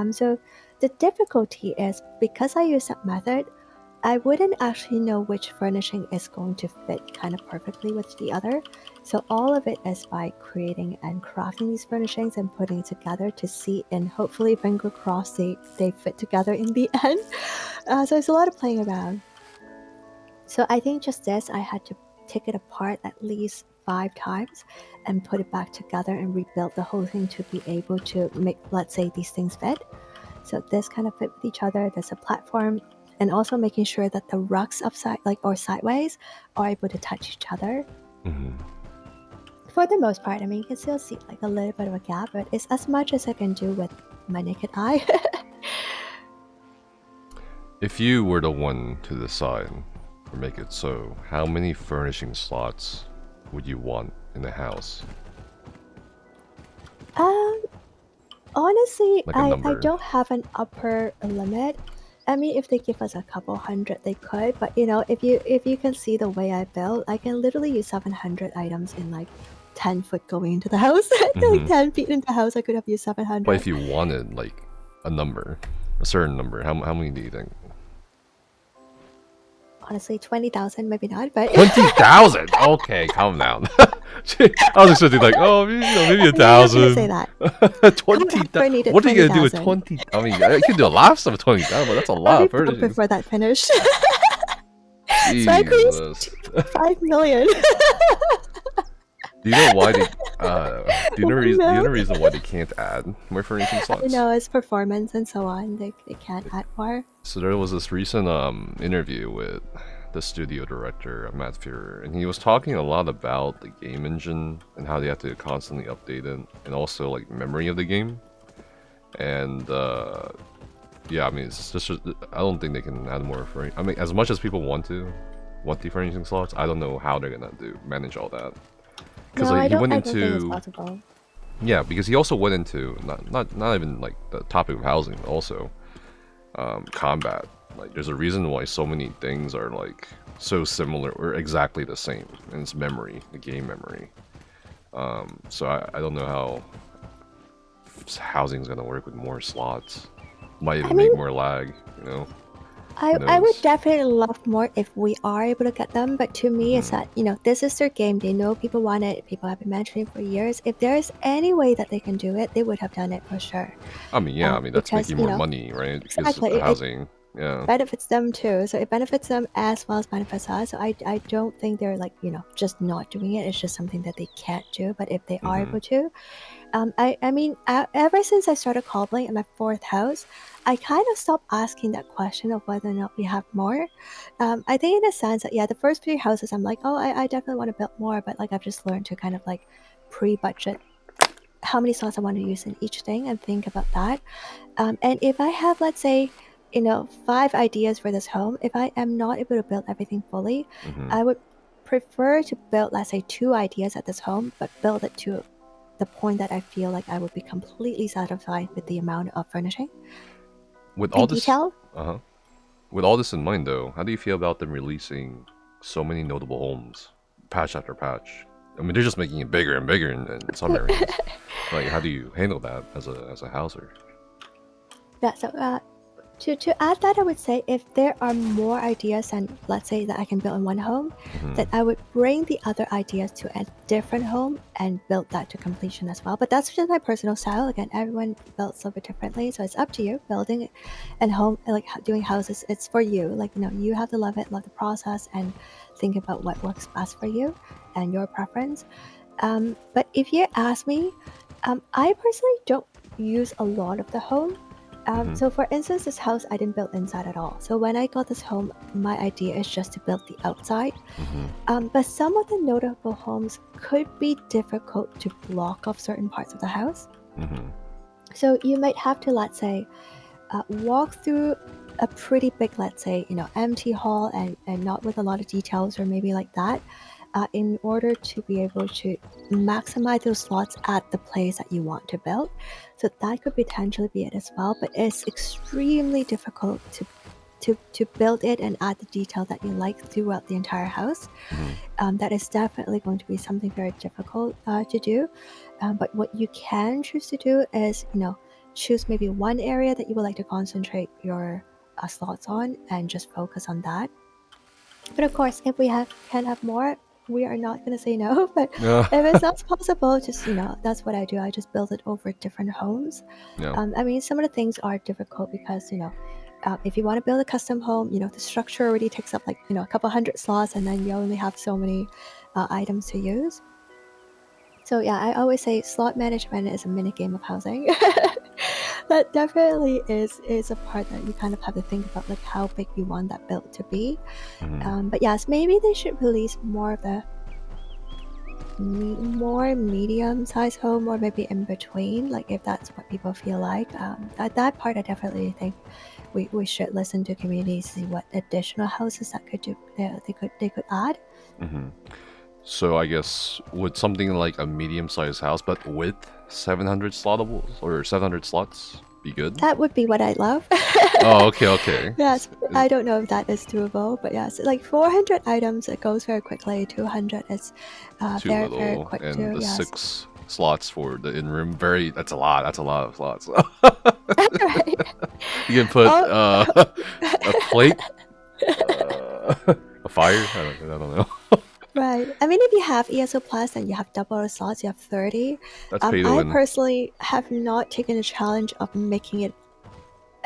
So the difficulty is because I use that method, I wouldn't actually know which furnishing is going to fit kind of perfectly with the other. So all of it is by creating and crafting these furnishings and putting it together to see, and hopefully, finger crossed, they fit together in the end. So it's a lot of playing around. So I think just this, I had to take it apart at least 5 times and put it back together and rebuild the whole thing to be able to make, let's say, these things fit. So this kind of fit with each other. There's a platform, and also making sure that the rugs upside, like, or sideways, are able to touch each other. For the most part, I mean, you can still see like a little bit of a gap, but it's as much as I can do with my naked eye. If you were the one to decide or make it so, how many furnishing slots would you want in the house? Honestly, Like I don't have an upper limit. I mean, if they give us a couple hundred, they could. But if you can see the way I build, I can literally use 700 items in like 10 foot going into the house. Like 10 feet into the house, I could have used 700. But if you wanted like a number, a certain number, how many do you think? Honestly, 20,000, maybe not, but 20,000. Okay, calm down. I was expecting like, oh, maybe 1,000. Say that. 20,000. What are you gonna do with 20? I mean, you can do a lot of stuff with 20,000, but that's a lot of furnishings. Before that finish. So I could use 5 million. Do you know why they? Do you know the reason why they can't add more furnishing slots? No, it's performance and so on. They can't add more. So there was this recent interview with the studio director, Matt Fuhrer, and he was talking a lot about the game engine and how they have to constantly update it, and also like memory of the game. And yeah, I mean, it's just I don't think they can add more I mean, as much as people want the furnishing slots, I don't know how they're gonna manage all that. Because no, like, I don't think it's possible. Yeah, because he also went into not even like the topic of housing, but also combat. Like, there's a reason why so many things are like so similar or exactly the same, and it's memory, the game memory. So I don't know how housing is gonna work with more slots. Might even make more lag, you know. I would definitely love more if we are able to get them, but to me it's that, this is their game. They know people want it. People have been mentioning it for years. If there's any way that they can do it, they would have done it for sure. I mean, yeah, that's because, making more money, right? Because of exactly. the housing. Yeah. Benefits them too. So it benefits them as well as benefits us. So I don't think they're like, just not doing it. It's just something that they can't do. But if they are able to, I mean, ever since I started cobbling in my 4th house, I kind of stopped asking that question of whether or not we have more. I think in a sense that, the first 3 houses, I'm like, oh, I definitely want to build more. But like, I've just learned to kind of like pre-budget how many slots I want to use in each thing and think about that. And if I have, let's say, 5 ideas for this home, if I am not able to build everything fully, I would prefer to build, let's say, 2 ideas at this home, but build it to the point that I feel like I would be completely satisfied with the amount of furnishing. With all this, detail. With all this in mind, though, how do you feel about them releasing so many notable homes, patch after patch? I mean, they're just making it bigger and bigger in some areas. Like, how do you handle that as a houser? Yeah. So, to add that, I would say if there are more ideas than, let's say, that I can build in one home, then I would bring the other ideas to a different home and build that to completion as well. But that's just my personal style. Again, everyone builds a little bit differently, so it's up to you. Building and home, like doing houses, it's for you. Like, you have to love it, love the process, and think about what works best for you and your preference. But if you ask me, I personally don't use a lot of the home. So for instance, this house I didn't build inside at all. So when I got this home, my idea is just to build the outside. But some of the notable homes could be difficult to block off certain parts of the house. So you might have to, let's say, walk through a pretty big, let's say, empty hall and not with a lot of details or maybe like that, in order to be able to maximize those slots at the place that you want to build. So that could potentially be it as well, but it's extremely difficult to build it and add the detail that you like throughout the entire house. That is definitely going to be something very difficult to do. But what you can choose to do is, choose maybe one area that you would like to concentrate your slots on and just focus on that. But of course, if we can have more, we are not going to say no. But if it's not possible, just, that's what I do. I just build it over different homes. I mean, some of the things are difficult because, if you want to build a custom home, the structure already takes up like, a couple hundred slots, and then you only have so many items to use. So yeah, I always say slot management is a mini game of housing. That definitely is a part that you kind of have to think about, like how big you want that build to be. But yes, maybe they should release more of the more medium-sized home, or maybe in between, like if that's what people feel like. At that part, I definitely think we should listen to communities, see what additional houses that could do they could add. So I guess would something like a medium-sized house, but with 700 slotables or 700 slots, be good? That would be what I love. Oh, okay. Yes, I don't know if that is doable, but yes, like 400 items, it goes very quickly. 200 is Too very, little, very quick and too. the Yes. 6 slots for the in-room, that's a lot of slots. Right. You can put a plate, a fire, I don't know. Right. I mean, if you have ESO Plus and you have double the slots, you have 30. That's pay to I win. personally have not taken the challenge of making it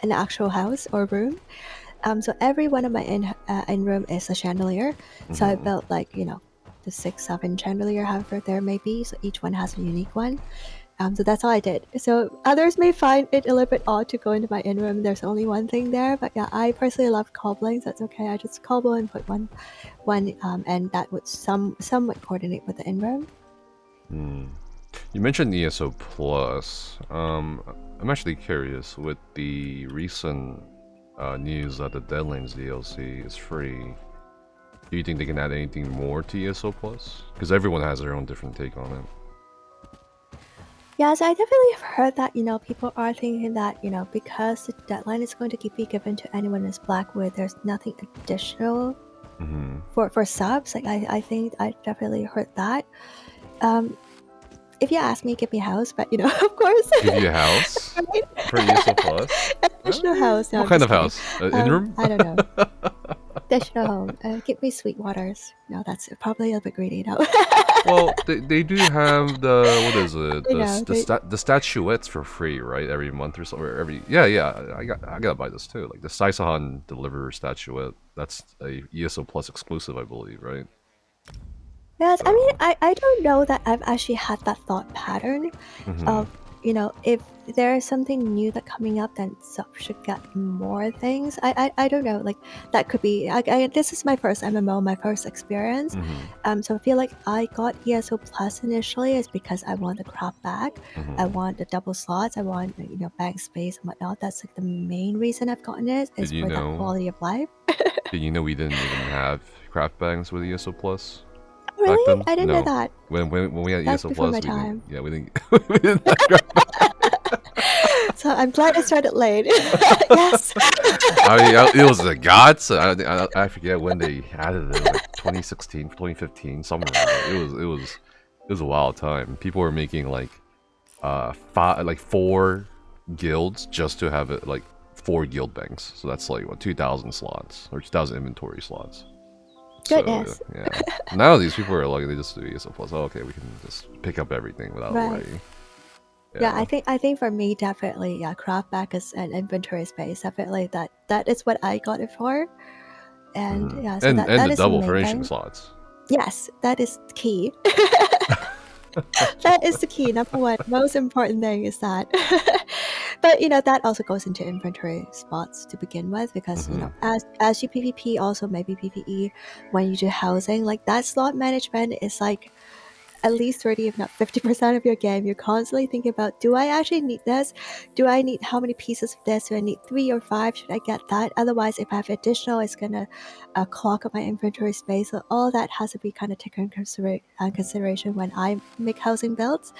an actual house or room. So every one of my in room is a chandelier. So I built like, the 6-7 chandelier, however there may be. So each one has a unique one. So that's all I did. So others may find it a little bit odd to go into my in-room. There's only one thing there, but yeah, I personally love cobbling, so it's okay. I just cobble and put one, and that would somewhat coordinate with the in-room. You mentioned ESO Plus. I'm actually curious with the recent news that the Deadlands DLC is free. Do you think they can add anything more to ESO Plus? Because everyone has their own different take on it. Yes, I definitely have heard that, people are thinking that, because the deadline is going to be given to anyone in Blackwood, there's nothing additional for subs. Like, I think I definitely heard that. If you ask me, give me a house, but, of course. Give you a house? For ESO Plus? Additional house. No, What I'm kind just of kidding. house? In-room? I don't know. Additional home. Give me sweet waters. No, that's probably a little bit greedy now. Well, they do have the, what is it? I know, The statuettes for free, right? Every month or so, or every yeah. I gotta buy this too. Like the Saisahan Deliverer statuette. That's a ESO Plus exclusive, I believe, right? Yes, I mean, So, I don't know that I've actually had that thought pattern of, if there's something new that coming up, then sub should get more things. I don't know, like that could be. This is my first MMO, my first experience. So I feel like I got ESO Plus initially is because I want the craft bag, I want the double slots, I want bank space and whatnot. That's like the main reason I've gotten it is Did you for that know? quality of life. Did you know we didn't even have craft bags with ESO Plus? Really? Back then? I didn't know No. that. When we had That's ESO before Plus, my time. we didn't we didn't have craft bags. So I'm glad I started late. Yes. It was a godsend. I forget when they added it, like 2016, 2015, somewhere around there. It was a wild time. People were making like 4 guilds just to have it, like 4 guild banks. So that's like what, 2,000 slots or 2,000 inventory slots. Goodness. So, yeah. Now these people are like, they just do ESO Plus. Oh, okay, we can just pick up everything without Right. worrying. Yeah, I think for me definitely, craft back is an inventory space. Definitely that is what I got it for. And yeah, so and that the is double the main furnishing thing. slots. Yes, that is key. That is the key. Number one, most important thing is that. But that also goes into inventory spots to begin with, because as you PvP, also maybe PvE, when you do housing, like that slot management is like at least 30, if not 50% of your game. You're constantly thinking about, do I actually need this? Do I need how many pieces of this? Do I need 3 or 5? Should I get that? Otherwise, if I have additional, it's gonna clog up my inventory space. So all that has to be kind of taken into consideration when I make housing builds.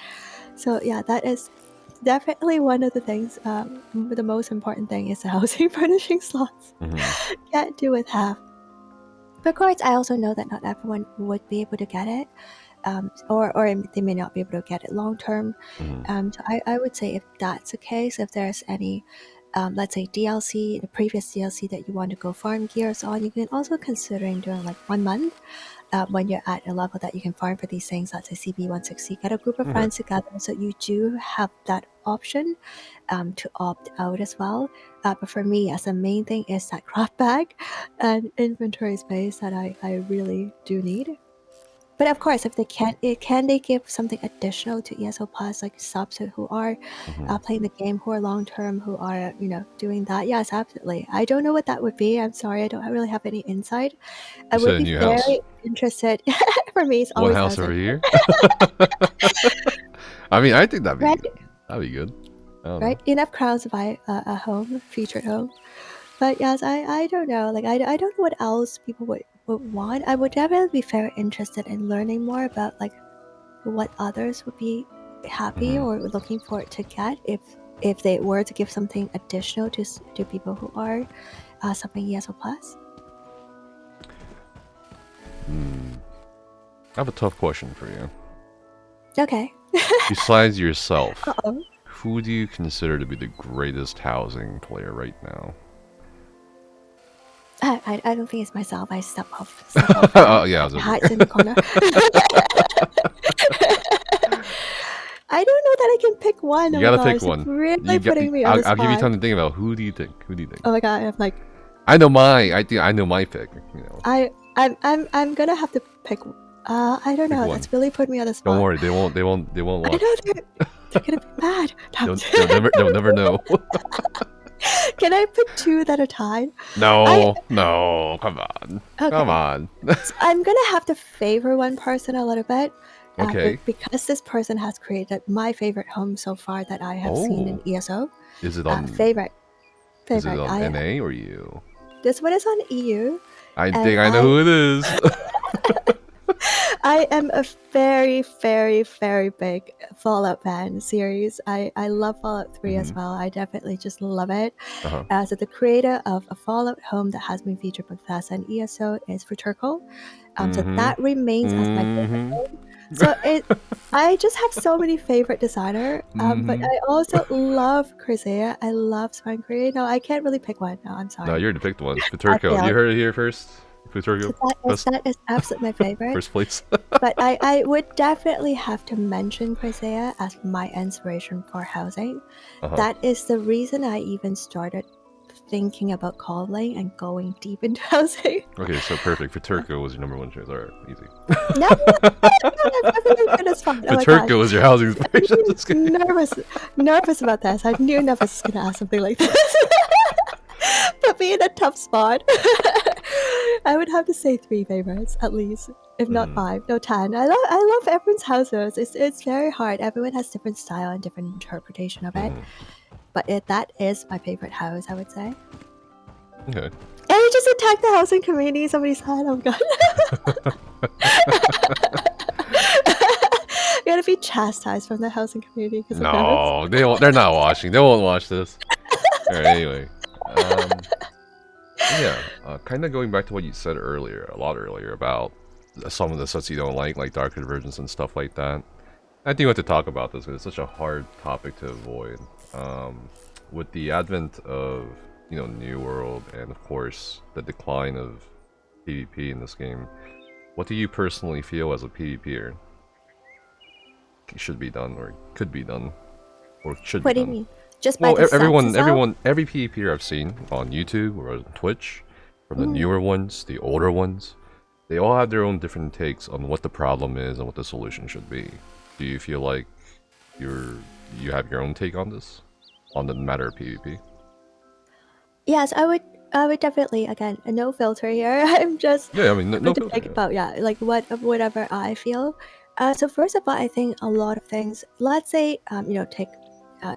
So yeah, that is definitely one of the things. The most important thing is the housing furnishing slots. Can't do with half. But of course, I also know that not everyone would be able to get it. Or they may not be able to get it long term. So I would say, if that's the case, if there's any, let's say DLC, the previous DLC that you want to go farm gears on, you can also considering doing like 1 month when you're at a level that you can farm for these things. Let's say CB 160, get a group of friends together, so you do have that option to opt out as well. But for me, as the main thing is that craft bag and inventory space that I really do need. But of course, if they can't, can they give something additional to ESO Plus, like subs who are playing the game, who are long term, who are doing that? Yes, absolutely. I don't know what that would be. I'm sorry, I don't really have any insight. I You would said a be new very house. interested. For me, it's One always house over housing. here. I mean, I think that'd be Right. good. That'd be good. I don't Right, enough crowds to buy a home, featured home. But yes, I don't know. Like I don't know what else people would want. I would definitely be very interested in learning more about like what others would be happy or looking for to get if they were to give something additional to people who are something ESO Plus. I have a tough question for you. Okay. Besides yourself, Uh-oh. who do you consider to be the greatest housing player right now? I don't think it's myself. I step off. Oh yeah, I was over Hides here. in the corner. I don't know that I can pick one. You Oh my gotta pick gosh, one. it's really putting me on the I'll give you spot. time to think about who do you think? Who do you think? Oh my god, I'm like, I know mine. I know my pick. You know. I'm gonna have to pick. I don't Pick know. one. That's really put me on the spot. Don't worry, they won't I watch. know they're gonna be mad. They'll never know. Can I pick 2 that are tied? No, come on. Okay. Come on. So I'm gonna have to favor one person a little bit. Okay. Because this person has created my favorite home so far that I have seen in ESO. Is it on Favorite. Is it on NA or EU? This one is on EU. I think I know who it is. I am a very, very, very big Fallout fan series. I love Fallout 3 as well. I definitely just love it. So the creator of a Fallout home that has been featured by Bethesda and ESO is Furturkle. So that remains as my favorite home. So I just have so many favorite designer, but I also love Crisea. I love Spankry. No, I can't really pick one. No, I'm sorry. No, you already picked one. I Paterco. failed. You heard it here first. Paterco. So that is absolutely my favorite. First place. But I would definitely have to mention Crisea as my inspiration for housing. That is the reason I even started thinking about cobbling and going deep into housing. Okay, so perfect. Paterco was your number one choice. All right, easy. No, it's fine. Oh my Paterco gosh. was your housing inspiration. Just kidding. nervous about this. I knew Nevis was going to ask something like this. Put me in a tough spot. I would have to say 3 favorites at least, if not 5, no 10. I love everyone's houses. It's very hard. Everyone has different style and different interpretation of it. But that is my favorite house, I would say. Okay. And we just attacked the housing community. Somebody said, "Oh god." We're gonna be chastised from the housing community because no, they won't. They're not watching. They won't watch this. All right. Anyway. Kind of going back to what you said a lot earlier about some of the sets you don't like Dark Convergence and stuff like that. I think we have to talk about this because it's such a hard topic to avoid. With the advent of New World and of course the decline of PvP in this game, what do you personally feel as a PvPer should be done or could be done or should What be do done? you mean? Just by the Every PvPer I've seen on YouTube or on Twitch, from the newer ones, the older ones, they all have their own different takes on what the problem is and what the solution should be. Do you feel like you have your own take on this, on the matter of PvP? Yes, I would definitely, again, no filter here. I'm just no filter, think about like whatever I feel. So first of all, I think a lot of things. Let's say take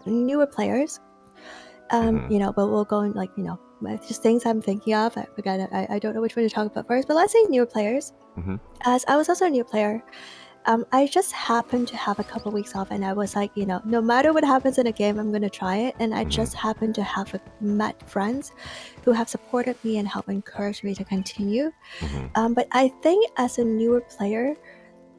newer players. But we'll go in just things I'm thinking of. I don't know which one to talk about first. But let's say newer players. As I was also a new player. I just happened to have a couple weeks off, and I was like, no matter what happens in a game, I'm gonna try it. And I just happened to have met friends who have supported me and helped encourage me to continue. But I think as a newer player,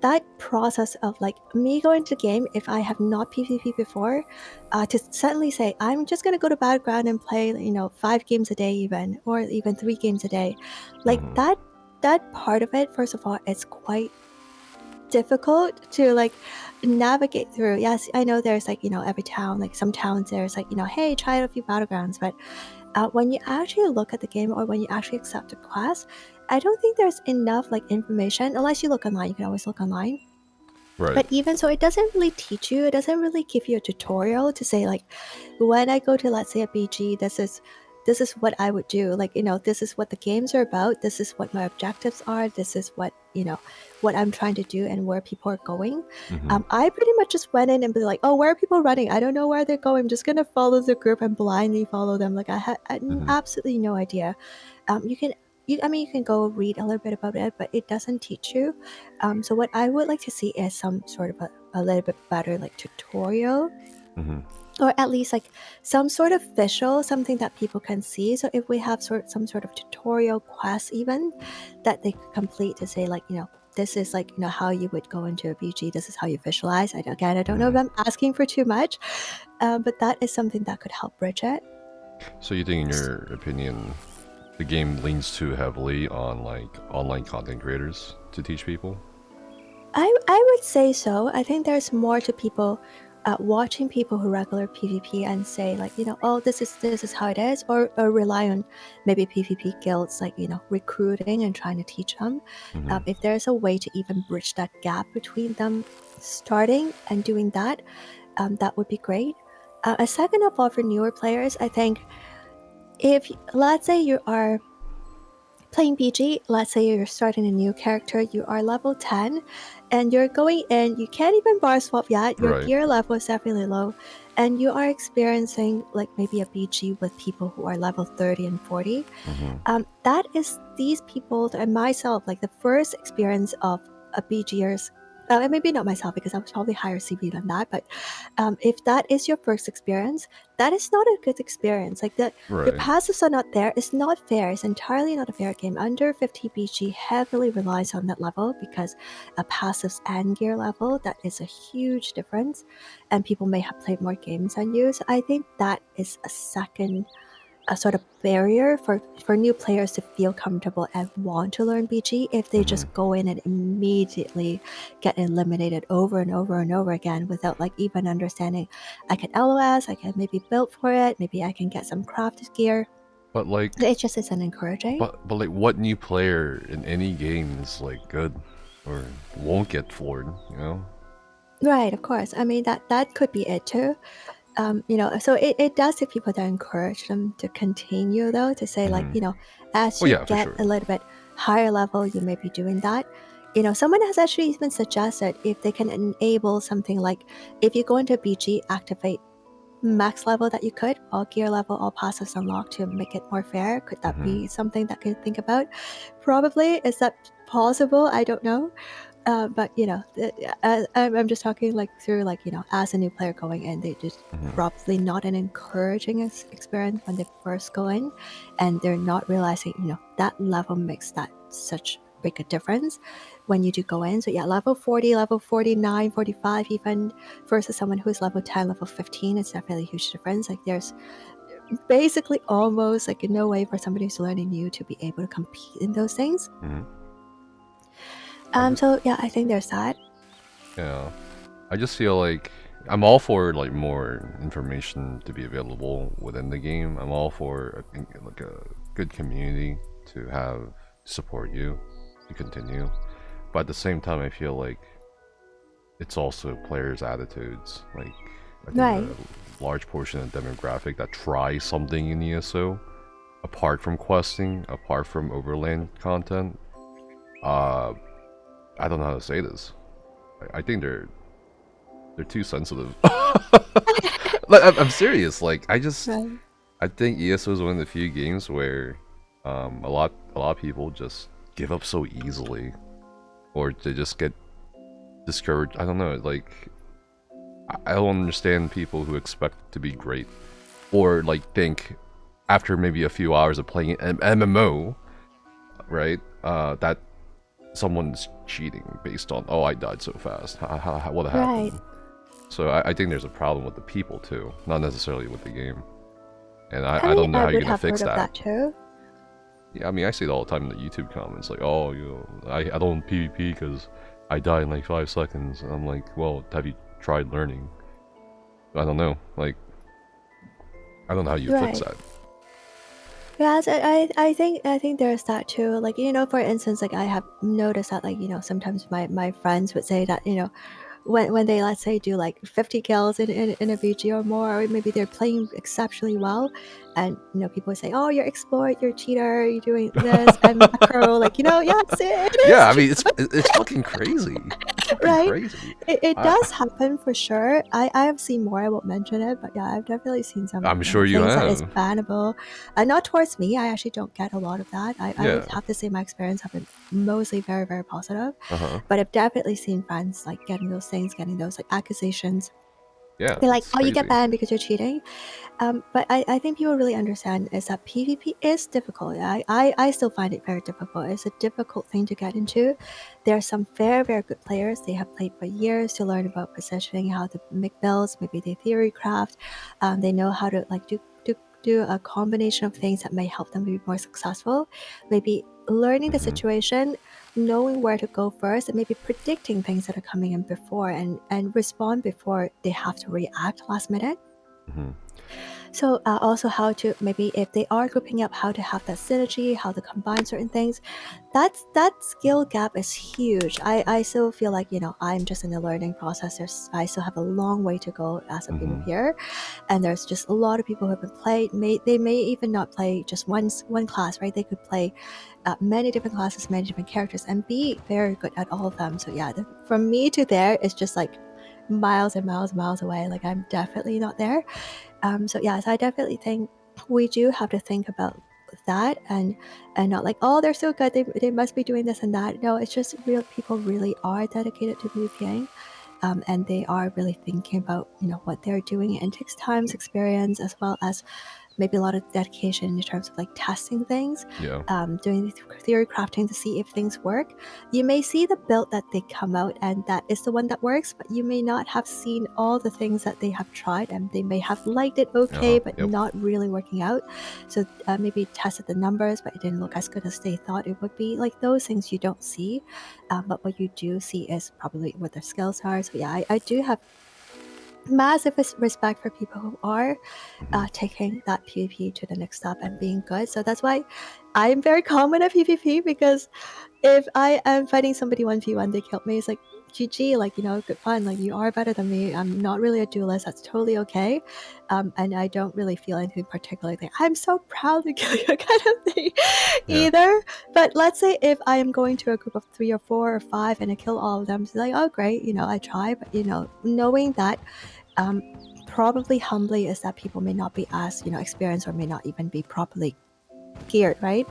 that process of like me going to the game, if I have not PvP before, to suddenly say I'm just gonna go to Battleground and play 5 games a day even, or even 3 games a day, like that part of it, first of all, it's quite difficult to like navigate through. Yes, I know there's every town, like some towns there's hey, try out a few Battlegrounds, but when you actually look at the game or when you actually accept a class, I don't think there's enough information unless you look online. You can always look online. Right. But even so, it doesn't really teach you. It doesn't really give you a tutorial to say when I go to, let's say, a BG, this is what I would do. This is what the games are about. This is what my objectives are. This is what what I'm trying to do and where people are going. I pretty much just went in and be like, oh, where are people running? I don't know where they're going. I'm just gonna follow the group and blindly follow them. I had absolutely no idea. You can go read a little bit about it, but it doesn't teach you. So what I would like to see is some sort of a little bit better tutorial. Or at least some sort of visual, something that people can see. So if we have some sort of tutorial quest even that they could complete to say this is how you would go into a BG, this is how you visualize. I don't know if I'm asking for too much, but that is something that could help bridge it. So you think, in your opinion, the game leans too heavily on online content creators to teach people? I would say so. I think there's more to people watching people who regular PvP and say oh, this is how it is, or rely on maybe PvP guilds recruiting and trying to teach them. If there's a way to even bridge that gap between them starting and doing that, that would be great. A second of all, for newer players, I think if let's say you are playing BG, let's say you're starting a new character, you are level 10, and you're going in, you can't even bar swap yet, your gear level is definitely low, and you are experiencing maybe a BG with people who are level 30 and 40. That is these people and myself, the first experience of a BGers and maybe not myself because I was probably higher CV than that, but if that is your first experience, that is not a good experience. Like your Right. passives are not there. It's not fair. It's entirely not a fair game. Under 50 BG heavily relies on that level because a passives and gear level, that is a huge difference, and people may have played more games than you. So I think that is a sort of barrier for new players to feel comfortable and want to learn BG if they just go in and immediately get eliminated over and over and over again without like even understanding. I can LOS, I can maybe build for it, maybe I can get some crafted gear. But like, It just isn't encouraging. but like, what new player in any game is like good or won't get floored? You know? Right, of course. I mean that could be it too. So it does take people to encourage them to continue though, to say like, as Well, you yeah, for get sure. a little bit higher level, you may be doing that. Someone has actually even suggested if they can enable something like, if you go into BG, activate max level that you could, all gear level, all passives unlocked to make it more fair. Could that be something that could think about? Probably. Is that possible? I don't know. But I'm just talking like through like as a new player going in, they just probably not an encouraging experience when they first go in, and they're not realizing that level makes that such big a difference when you do go in. So yeah, level 40, level 49, 45 even versus someone who is level 10, level 15, it's definitely a huge difference. Like there's basically almost like no way for somebody who's learning new to be able to compete in those things. So yeah, I think there's that. Yeah, I just feel like I'm all for like more information to be available within the game. I'm all for like a good community to have support you to continue. But at the same time, I feel like it's also players' attitudes. Like I think Right. a large portion of the demographic that tries something in ESO, apart from questing, apart from overland content, I don't know how to say this. I think they're too sensitive. Like, I'm serious. Like I think ESO is one of the few games where a lot of people just give up so easily, or they just get discouraged. I don't know. Like I don't understand people who expect to be great, or like think after maybe a few hours of playing an MMO, right? That someone's cheating based on, oh, I died so fast. What happened? Right. So I think there's a problem with the people too, not necessarily with the game. And I I don't know I how you're would gonna have fix heard of that. that too. Yeah, I mean, I see it all the time in the YouTube comments, like, oh, I don't PvP because I die in like 5 seconds. And I'm like, well, have you tried learning? I don't know. Like, I don't know how you fix Right. that. Yes, I think there's that too. Like, for instance, like I have noticed that like, sometimes my friends would say that, when they, let's say, do like 50 kills in a BG or more, or maybe they're playing exceptionally well, and people would say, oh, you're exploit, you're cheater, you're doing this and macro, like, yes, it Yeah, is I true. mean, it's fucking crazy. It's fucking Right? crazy. It does happen for sure. I have seen more. I won't mention it, but yeah, I've definitely seen some I'm sure you things that is have. bannable. Not towards me. I actually don't get a lot of that. I would Yeah. have to say my experience have been mostly very, very positive. Uh-huh. But I've definitely seen friends like getting those things, getting those like accusations. Yeah, They're like, it's oh, you get crazy. banned because you're cheating. But I think people really understand is that PvP is difficult. I still find it very difficult. It's a difficult thing to get into. There are some very, very good players. They have played for years to learn about positioning, how to make builds, maybe they theory craft. They know how to like do a combination of things that may help them be more successful. Maybe learning the situation, knowing where to go first, and maybe predicting things that are coming in before and respond before they have to react last minute. So also how to, maybe if they are grouping up, how to have that synergy, how to combine certain things. That skill gap is huge. I still feel like I'm just in the learning process. I still have a long way to go as a new here, and there's just a lot of people who have been played. They may even not play just one class, right? They could play many different classes, many different characters, and be very good at all of them. So yeah, from me to there is just like miles and miles and miles away. Like I'm definitely not there. So yes, I definitely think we do have to think about that and not like, oh, they're so good, they must be doing this and that. No, it's just real people really are dedicated to PvPing. And they are really thinking about, what they're doing. And it takes time, experience, as well as maybe a lot of dedication in terms of like testing things, Yeah. doing theory crafting to see if things work. You may see the build that they come out and that is the one that works, but you may not have seen all the things that they have tried, and they may have liked it okay, but Yep. not really working out. So maybe tested the numbers, but it didn't look as good as they thought it would be. Like those things you don't see, but what you do see is probably what their skills are. So yeah, I do have massive respect for people who are taking that PvP to the next step and being good. So that's why I'm very common at PvP, because if I am fighting somebody 1v1, they killed me, it's like, GG, like, good fun, like, you are better than me. I'm not really a duelist, that's totally okay. And I don't really feel anything particularly like, I'm so proud to kill you kind of thing either. But let's say if I am going to a group of 3 or 4 or 5 and I kill all of them, it's like, oh great, I try. But knowing that probably humbly is that people may not be as experienced, or may not even be properly geared, right?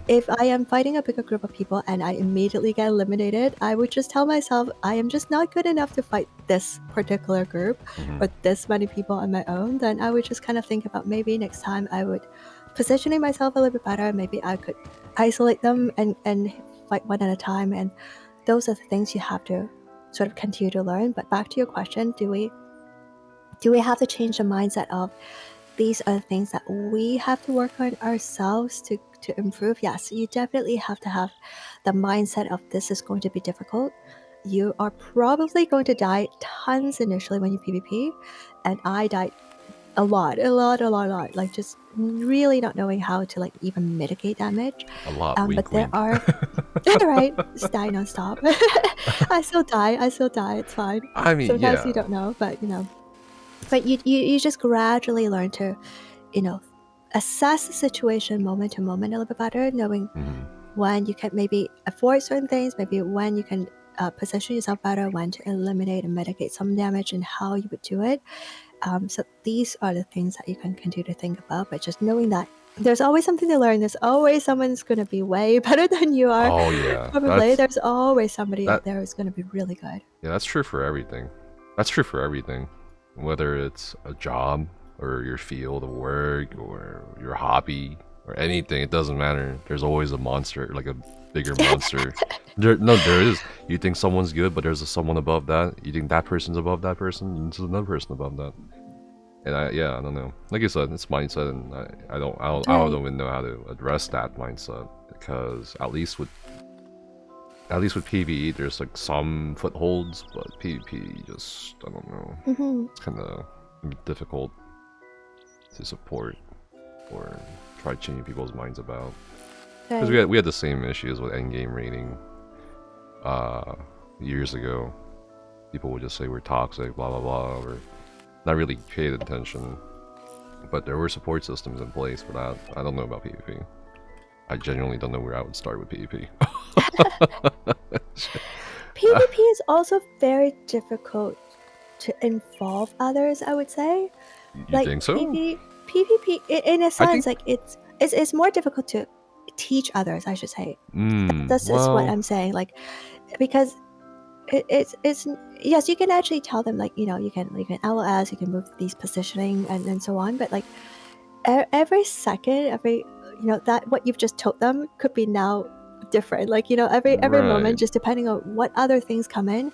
If I am fighting a bigger group of people and I immediately get eliminated, I would just tell myself I am just not good enough to fight this particular group or this many people on my own. Then I would just kind of think about maybe next time I would positioning myself a little bit better. Maybe I could isolate them and fight one at a time. And those are the things you have to sort of continue to learn. But back to your question, do we have to change the mindset of these are the things that we have to work on ourselves to improve? Yes, you definitely have to have the mindset of this is going to be difficult. You are probably going to die tons initially when you PvP, and I died a lot, like just really not knowing how to like even mitigate damage. A lot. Wink, but there wink. are right, just die non-stop. I still die, it's fine. I mean, Sometimes yeah. you don't know, but but you just gradually learn to assess the situation moment to moment a little bit better, knowing when you can maybe avoid certain things, maybe when you can position yourself better, when to eliminate and mitigate some damage, and how you would do it. So these are the things that you can continue to think about, but just knowing that there's always something to learn. There's always someone who's going to be way better than you are. Oh yeah. Probably there's always somebody out there who's going to be really good. Yeah, that's true for everything. That's true for everything. Whether it's a job or your field of work or your hobby or anything, it doesn't matter. There's always a monster, like a bigger monster. There is. You think someone's good, but there's someone above that. You think that person's above that person, and there's another person above that. And I don't know. Like you said, it's mindset, and I don't even know how to address that mindset, because at least with PvE, there's like some footholds, but PvP just, I don't know. It's kind of difficult to support or try changing people's minds about. Because we had the same issues with endgame rating years ago. People would just say we're toxic, blah blah blah, or not really paid attention. But there were support systems in place for that. I don't know about PvP. I genuinely don't know where I would start with PvP. PvP is also very difficult to involve others, I would say. You think so? PvP, in a sense, like it's more difficult to teach others, I should say. This is what I'm saying, like, because it's yes, you can actually tell them, like, you can LOS, you can move these positioning and so on, but like every second, that what you've just told them could be now different, like, every moment, just depending on what other things come in.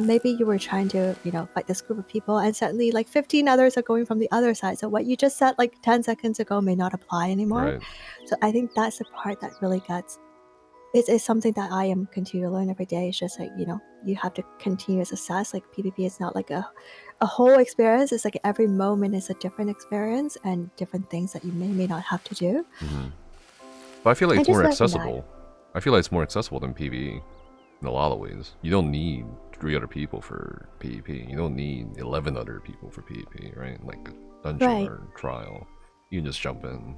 Maybe you were trying to fight this group of people, and suddenly like 15 others are going from the other side, so what you just said like 10 seconds ago may not apply anymore. So I think that's the part that really gets, it's something that I am continuing to learn every day. It's just like, you have to continue to assess. Like PvP is not like a whole experience. It's like every moment is a different experience and different things that you may not have to do. But I feel like it's more accessible. I feel like it's more accessible than PvE in a lot of ways. You don't need 3 other people for PvP. You don't need 11 other people for PvP, right? Like a dungeon or trial. You can just jump in.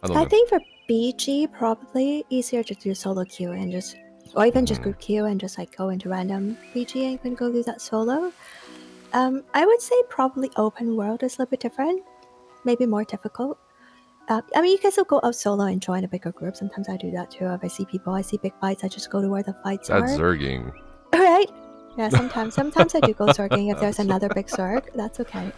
I think for BG, probably easier to do solo queue and just, or even just group queue and just like go into random BG and you can go do that solo. I would say probably open world is a little bit different, maybe more difficult. I mean, you can still go out solo and join a bigger group. Sometimes I do that too. If I see people, I see big fights, I just go to where the fights That's are. zerging. Right? Yeah, sometimes I do go zerging if there's another big zerg. That's okay.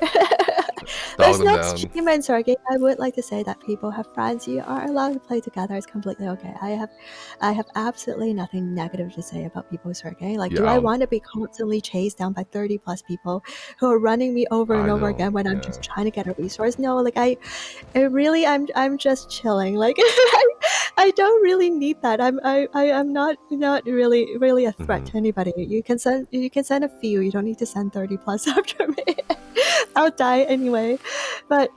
There's Dog them no down. achievement zerging. I would like to say that people have friends. You are allowed to play together. It's completely okay. I have absolutely nothing negative to say about people zerging. Like, do I want to be constantly chased down by 30 plus people who are running me over and over again when I'm just trying to get a resource? No, like I'm just chilling. Like I don't really need that. I'm not really a threat to anybody. You can send a few. You don't need to send 30 plus after me. I'll die anyway. But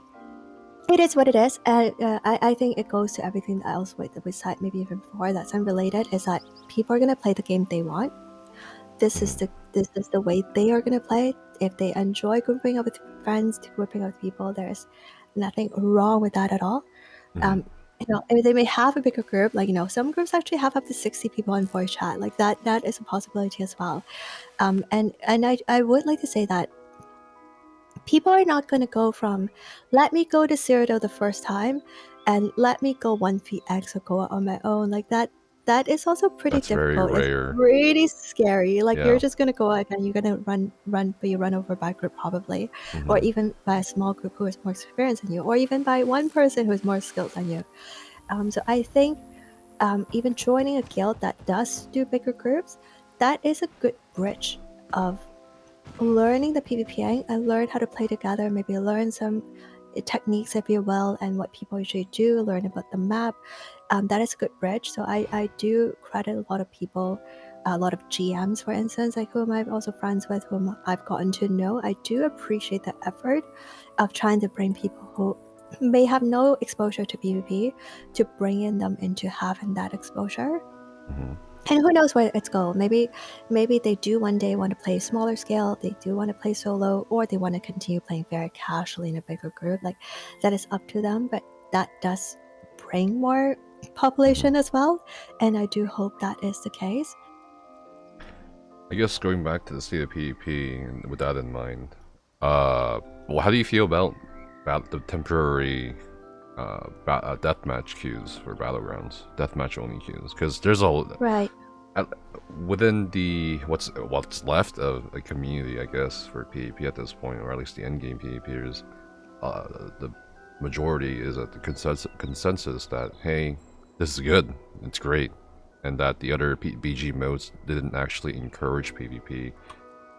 it is what it is. I think it goes to everything else with side, maybe even before that's unrelated, is that people are gonna play the game they want. This is the way they are gonna play. If they enjoy grouping up with friends, to grouping up with people, there's nothing wrong with that at all. They may have a bigger group, like some groups actually have up to 60 people in voice chat, like that is a possibility as well. And I would like to say that people are not going to go from let me go to Zerodead the first time and let me go 1v(x) or go on my own, like that is also pretty difficult. Very rare. It's really scary. Like you're just going to go out and you're going to be run over by a group probably, or even by a small group who is more experienced than you, or even by one person who is more skilled than you. So I think even joining a guild that does do bigger groups, that is a good bridge of learning the PvPing and learn how to play together, maybe learn some techniques, if you will, and what people usually do, learn about the map. That is a good bridge. So I do credit a lot of people, a lot of GMs, for instance, like whom I'm also friends with, whom I've gotten to know. I do appreciate the effort of trying to bring people who may have no exposure to PvP to bringing them into having that exposure. And who knows where it's going. Maybe they do one day want to play smaller scale, they do want to play solo, or they want to continue playing very casually in a bigger group. Like, that is up to them, but that does bring more population as well, and I do hope that is the case. I guess going back to the state of PvP, and with that in mind, well, how do you feel about the temporary deathmatch queues for Battlegrounds, deathmatch only queues? Because there's within the what's left of a community, I guess, for PvP at this point, or at least the endgame PvPers, the majority is at the consensus that, hey, this is good, it's great, and that the other BG modes didn't actually encourage PvP,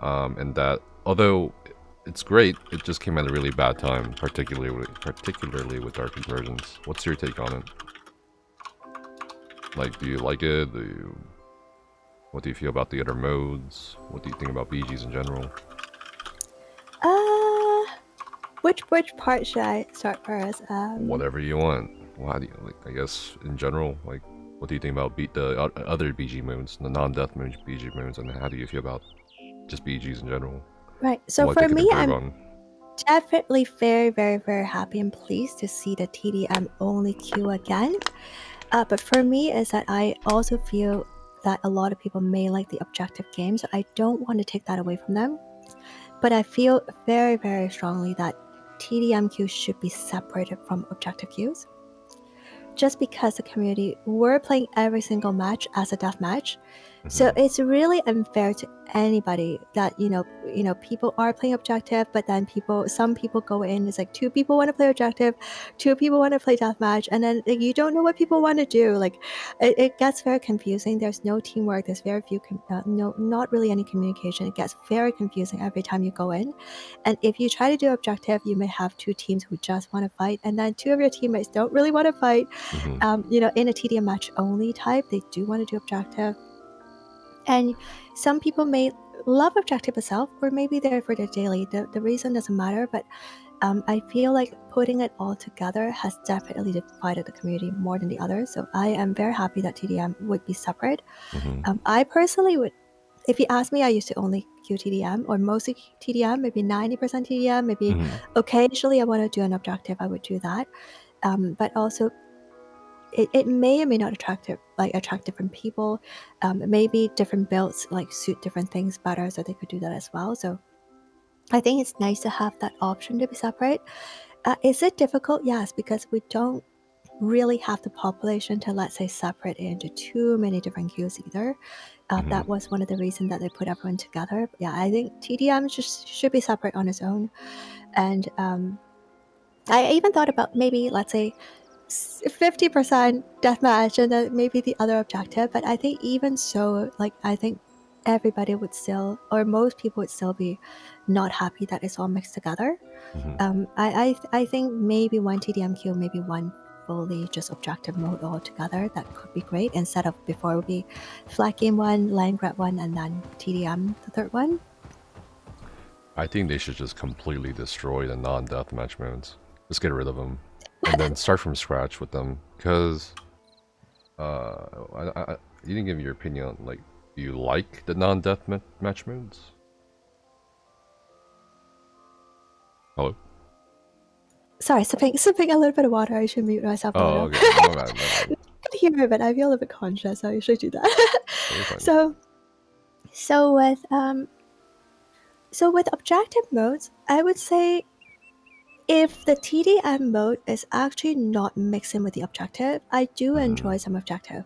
and that although it's great, it just came at a really bad time, particularly with Dark Convergence. What's your take on it? Like, do you like it? What do you feel about the other modes? What do you think about BGs in general? Which part should I start first? Whatever you want. Well, how do you, like, I guess in general, like, what do you think about the other BG modes, the non-deathmatch BG modes, and how do you feel about just BGs in general? Right. So for me, I'm definitely very, very, very happy and pleased to see the TDM only queue again. But for me, is that I also feel that a lot of people may like the objective games. So I don't want to take that away from them. But I feel very, very strongly that TDM queues should be separated from objective queues. Just because the community were playing every single match as a death match. So it's really unfair to anybody that people are playing objective, but then some people go in, it's like 2 people want to play objective, 2 people want to play deathmatch, and then you don't know what people want to do. Like it gets very confusing. There's no teamwork. There's very few not really any communication. It gets very confusing every time you go in. And if you try to do objective, you may have 2 teams who just want to fight, and then 2 of your teammates don't really want to fight. In a TDM match only type, they do want to do objective. And some people may love objective itself, or maybe they're for their daily. The reason doesn't matter, but I feel like putting it all together has definitely divided the community more than the others. So I am very happy that TDM would be separate. I personally would, if you ask me, I used to only queue TDM, or mostly TDM, maybe 90% TDM, maybe occasionally I want to do an objective, I would do that. But also, it may or may not attract different people. Maybe different builds like suit different things better, so they could do that as well. So I think it's nice to have that option to be separate. Is it difficult? Yes, because we don't really have the population to, let's say, separate it into too many different queues either. That was one of the reasons that they put everyone together. But yeah, I think TDM just should be separate on its own. And I even thought about maybe, let's say, 50% deathmatch and then maybe the other objective. But I think even so, like, I think everybody would still, or most people would still be not happy that it's all mixed together. I think maybe one TDM queue, maybe one fully just objective mode altogether. That could be great. Instead of before it would be flag game one, land grab one, and then TDM the third one. I think they should just completely destroy the non-deathmatch modes. Just get rid of them, and then start from scratch with them. Because, you didn't give me your opinion on, like, do you like the non-deathmatch modes? Hello? Sorry, sipping a little bit of water. I should mute myself. Oh, okay. My bad. I can hear it, but I feel a bit conscious, so I usually do that. So with objective modes, I would say if the TDM mode is actually not mixing with the objective, I do enjoy some objective.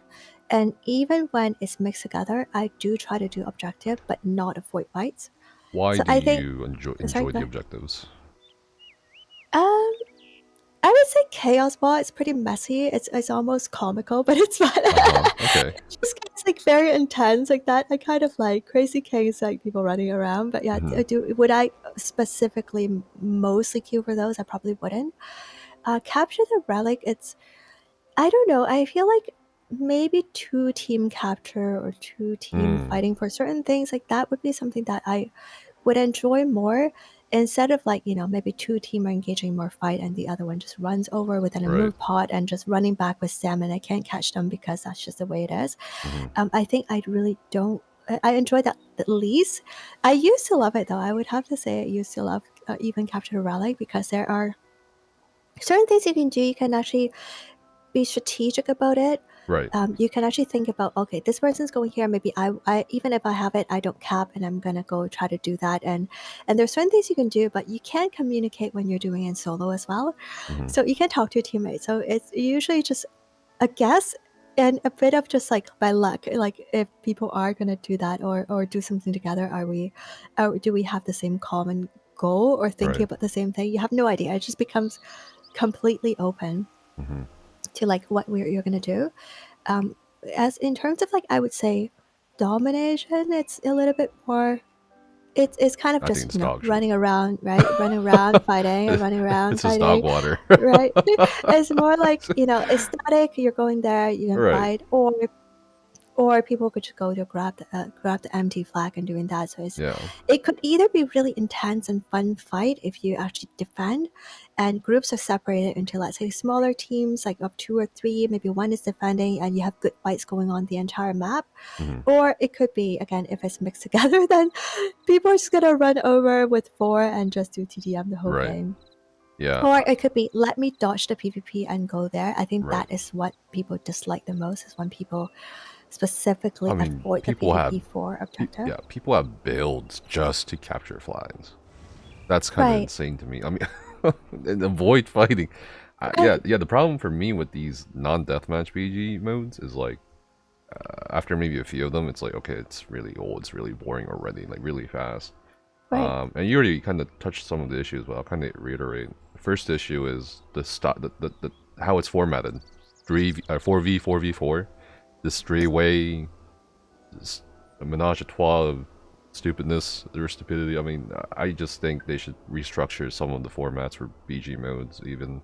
And even when it's mixed together, I do try to do objective, but not avoid fights. Why do you enjoy the objectives? I would say Chaos Ball is pretty messy. It's almost comical, but it's fun. Okay. It just gets like very intense like that. I kind of like Crazy Kings, like people running around. But yeah, I do. Would I specifically mostly queue for those? I probably wouldn't. Capture the Relic. I don't know. I feel like maybe 2-team capture or 2-team fighting for certain things like that would be something that I would enjoy more, instead of like, maybe 2 team are engaging more fight and the other one just runs over within a move pod and just running back with Sam and I can't catch them because that's just the way it is. I think I really don't. I enjoy that the least. I used to love it though. I would have to say I used to love even Capture the Relic, because there are certain things you can do. You can actually be strategic about it. Right. You can actually think about, okay, this person's going here. Maybe I even if I have it, I don't cap, and I'm gonna go try to do that. And there's certain things you can do, but you can't communicate when you're doing it in solo as well. So you can talk to your teammates. So it's usually just a guess and a bit of just like by luck, like if people are gonna do that or do something together. Do we have the same common goal or thinking about the same thing? You have no idea. It just becomes completely open to like what you're gonna do. As in terms of like, I would say domination, it's a little bit more. It's kind of just running around, right? Running around fighting and running around it's fighting. Just dog water, right? It's more like it's static. You're going there, you can fight, or people could just go to grab the empty flag and doing that. So it could either be really intense and fun fight if you actually defend, and groups are separated into, let's say, smaller teams, like of 2 or 3, maybe one is defending, and you have good fights going on the entire map. Or it could be, again, if it's mixed together, then people are just gonna run over with 4 and just do TDM the whole game. Yeah. Or it could be, let me dodge the PvP and go there. I think that is what people dislike the most, is when people specifically avoid the PvP for objective. Yeah, people have builds just to capture flags. That's kind of insane to me. I mean, and avoid fighting. Yeah. The problem for me with these non-deathmatch BG modes is like, after maybe a few of them, it's like, okay, it's really old, it's really boring already, like really fast. And you already kind of touched some of the issues, but I'll kind of reiterate. The first issue is the how it's formatted. 4v, 4v4. This three-way, this menage a trois of stupidness, or stupidity. I mean, I just think they should restructure some of the formats for BG modes, even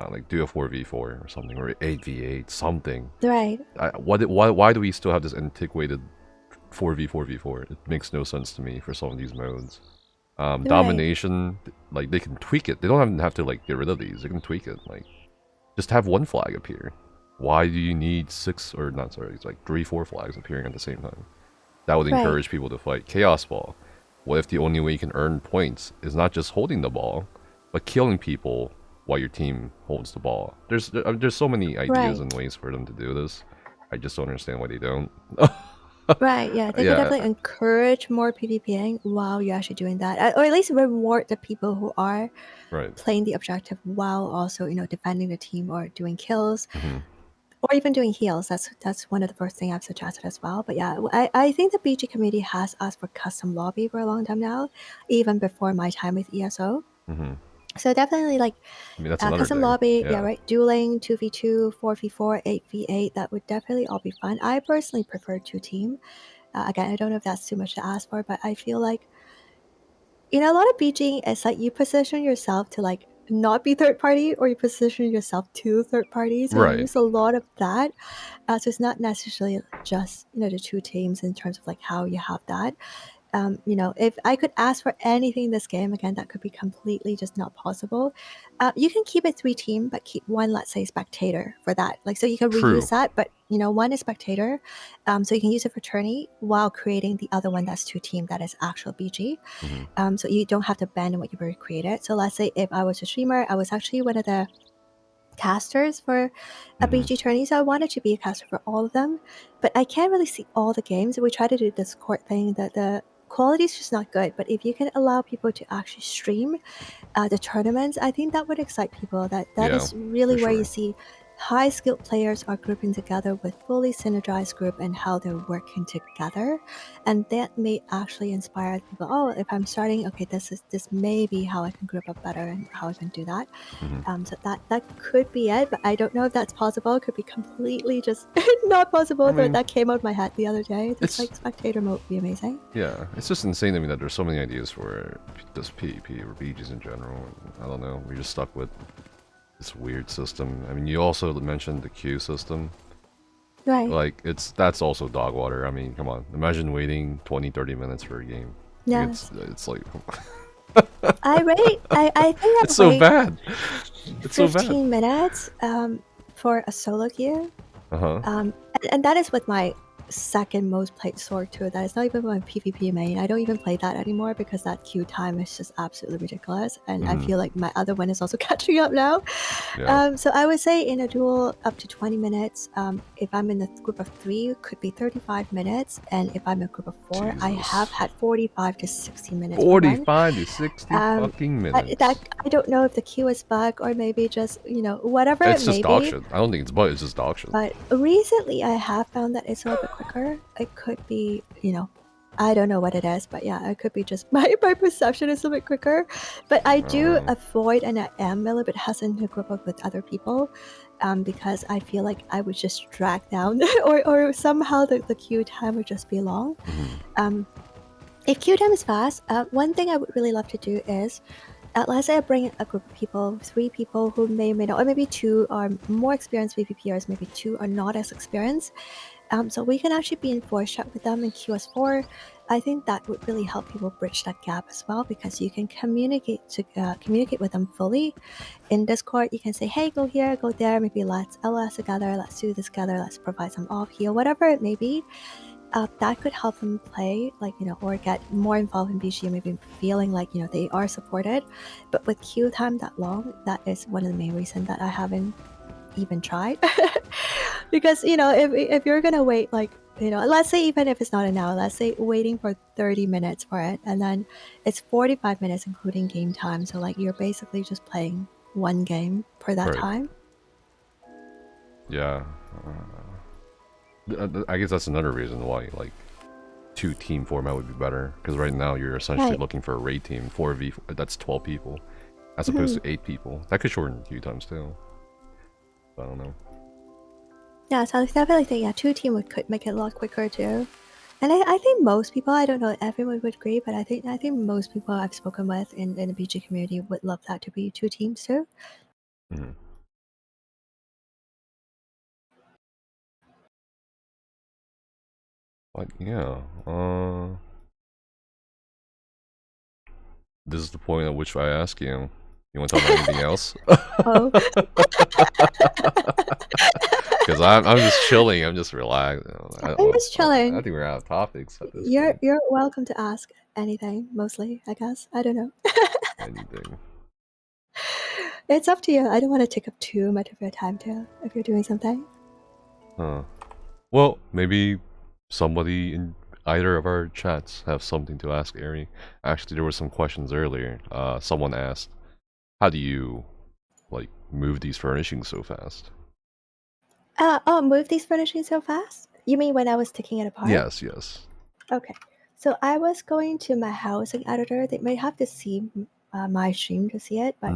like do a 4v4 or something, or 8v8, something. Right. Why do we still have this antiquated 4v4v4? It makes no sense to me for some of these modes. Domination, like they can tweak it. They don't even have to like get rid of these. They can tweak it. Like, just have one flag appear. Why do you need 3, 4 flags appearing at the same time? That would encourage people to fight. Chaos Ball. What if the only way you can earn points is not just holding the ball, but killing people while your team holds the ball? There's so many ideas and ways for them to do this. I just don't understand why they don't. Right, yeah, they could Yeah, definitely encourage more PvPing while you're actually doing that, or at least reward the people who are right. playing the objective while also, defending the team or doing kills Hmm. or even doing heals. That's one of the first things I've suggested as well. But yeah, I think the BG community has asked for custom lobby for a long time now, even before my time with ESO. Hmm. So definitely like I mean, that's another custom thing. lobby, yeah, Yeah. right. Dueling, 2v2, 4v4, 8v8, that would definitely all be fun. I personally prefer two team. Again, I don't know if that's too much to ask for, but I feel like a lot of BG is like you position yourself to like not be third party, or you position yourself to third party. So you Right. use a lot of that. So it's not necessarily just the two teams in terms of like how you have that. If I could ask for anything in this game, again, that could be completely just not possible. You can keep it 3 team, but keep one, let's say, spectator for that. Like, so you can True. reuse that, but one is spectator, so you can use it for tourney while creating the other one that's 2 team that is actual BG. Hmm. So you don't have to abandon what you've already created. So let's say if I was a streamer, I was actually one of the casters for a Hmm. BG tourney, so I wanted to be a caster for all of them, but I can't really see all the games. We try to do this court thing that the quality is just not good, but if you can allow people to actually stream the tournaments, I think that would excite people. That Yeah, is really for where you sure. see high skilled players are grouping together with fully synergized group and how they're working together, and that may actually inspire people. Oh, if I'm starting, okay, this may be how I can group up better and how I can do that. Hmm. So that could be it, but I don't know if that's possible. It could be completely just not possible. I But mean, that came out of my head the other day. Just it's like spectator mode would be amazing. yeah, it's just insane to me that there's so many ideas for just PvP or BGs in general. And I don't know, we're just stuck with this weird system. I mean, you also mentioned the queue system. Right. Like, that's also dog water. I mean, come on. Imagine waiting 20, 30 minutes for a game. Like, Yes. it's like I think it's I'd so wait bad. It's so bad. 15 minutes for a solo queue. Uh-huh. And that is with my second most played sword too. That is not even my PvP main. I don't even play that anymore because that queue time is just absolutely ridiculous. And I Mhm. feel like my other one is also catching up now. Yeah. So I would say in a duel up to 20 minutes. If I'm in a group of 3, it could be 35 minutes. And if I'm in a group of 4, I have Jesus. had 45 to 60 minutes for one. 45 to 60 fucking minutes. I don't know if the queue is bug or maybe just, whatever it It's may just dog be. shit. I don't think it's bug, it's just dog shit. But recently I have found that it's a little bit quicker. It could be, I don't know what it is, but yeah, it could be just my perception is a bit quicker. But I do know. avoid, and I am a little bit hesitant to group up with other people, because I feel like I would just drag down or somehow the queue time would just be long. Mhm. If queue time is fast, one thing I would really love to do is, let's say I bring a group of people, 3 people who may or may not, or maybe 2 are more experienced PvPers, maybe 2 are not as experienced. So we can actually be in voice chat with them in QS4. I think that would really help people bridge that gap as well, because you can communicate with them fully. In Discord, you can say, hey, go here, go there, maybe let's LS together, let's do this together, let's provide some off heal, whatever it may be. That could help them play, or get more involved in BG, maybe feeling like, they are supported. But with queue time that long, that is one of the main reasons that I haven't even tried. Because, if you're gonna wait, let's say even if it's not an hour, let's say waiting for 30 minutes for it, and then it's 45 minutes including game time. So, you're basically just playing one game per that Right. time. Yeah. I guess that's another reason why, like, 2-team format would be better. Because right now you're essentially Right. looking for a raid team, 4v, that's 12 people, as Mhm. opposed to 8 people. That could shorten queue times too. I don't know. Yeah, so I definitely think, yeah, 2-team could make it a lot quicker too. And I think most people, I don't know if everyone would agree, but I think most people I've spoken with in the BG community would love that to be 2 teams too. Mhm. But yeah, this is the point at which I ask you. You want to talk about anything else? Oh. Because I'm just chilling. I'm just relaxed. I'm just I chilling. think we're out of topics at this You're point. welcome to ask anything, mostly, I guess. I don't know. Anything. It's up to you. I don't want to take up too much of your time too if you're doing something. Huh. Well, maybe somebody in either of our chats have something to ask Airy. Actually, there were some questions earlier. Someone asked, how do you like move these furnishings so fast? Move these furnishings so fast? You mean when I was taking it apart? Yes, yes. Okay. So I was going to my housing editor. They might have to see my stream to see it, but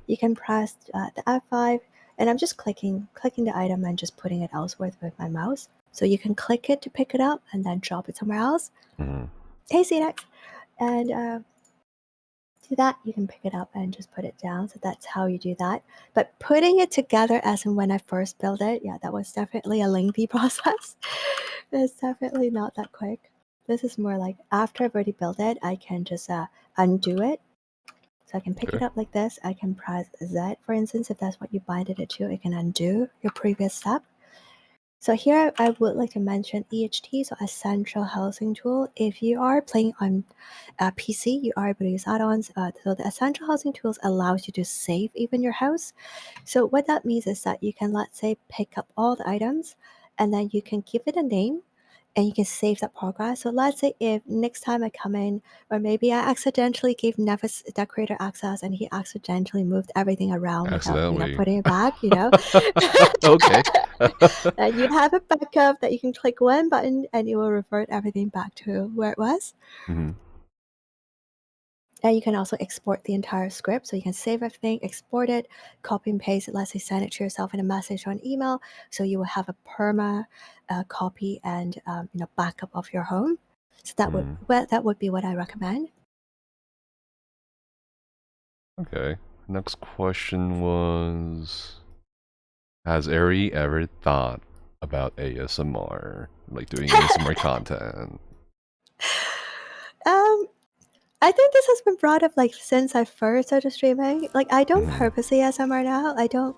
you can press the F5, and I'm just clicking the item and just putting it elsewhere with my mouse. So you can click it to pick it up and then drop it somewhere else. Hey, CNX. And do that, you can pick it up and just put it down. So that's how you do that. But putting it together as in when I first built it, yeah, that was definitely a lengthy process. It's definitely not that quick. This is more like after I've already built it, I can just undo it. So I can pick it up like this. I can press Z, for instance, if that's what you binded it to. It can undo your previous step. So here I would like to mention EHT, so Essential Housing Tool. If you are playing on a PC, you are able to use add-ons. So the Essential Housing Tools allows you to save even your house. So what that means is that you can, let's say, pick up all the items, and then you can give it a name, and you can save that progress. So let's say if next time I come in, or maybe I accidentally gave Nevis decorator access and he accidentally moved everything around without putting it back, Okay. And you have a backup that you can click one button and it will revert everything back to where it was. And you can also export the entire script. So you can save everything, export it, copy and paste it, let's say send it to yourself in a message or an email. So you will have a perma copy and backup of your home. So that would be what I recommend. Okay. Next question was, has Airy ever thought about ASMR? Like doing ASMR content? I think this has been brought up since I first started streaming. I don't purposely ASMR now. I don't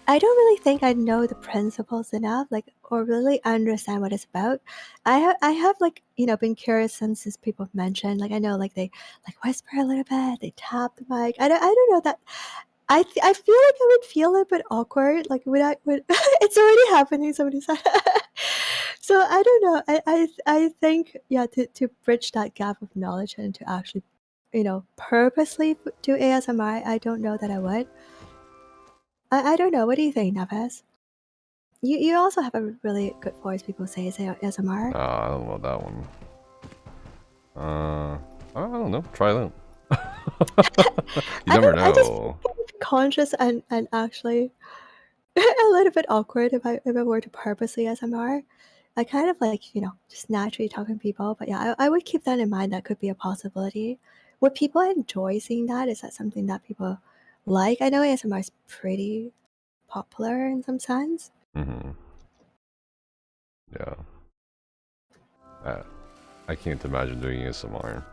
really think I know the principles enough, or really understand what it's about. I have been curious since people mentioned, I know they whisper a little bit, they tap the mic. I don't know that. I feel like I would feel a bit awkward. Would it's already happening. Somebody said. So I don't know. I think to bridge that gap of knowledge and to actually, purposely do ASMR. I don't know that I would. I don't know. What do you think, Neves? You also have a really good voice. People say ASMR. I don't know that one. I don't know. Try that. You never know. I just feel conscious and actually a little bit awkward if I were to purposely ASMR. I kind of just naturally talking to people, but yeah, I would keep that in mind. That could be a possibility. Would people enjoy seeing that? Is that something that people like? I know ASMR is pretty popular in some sense. Yeah. I can't imagine doing ASMR.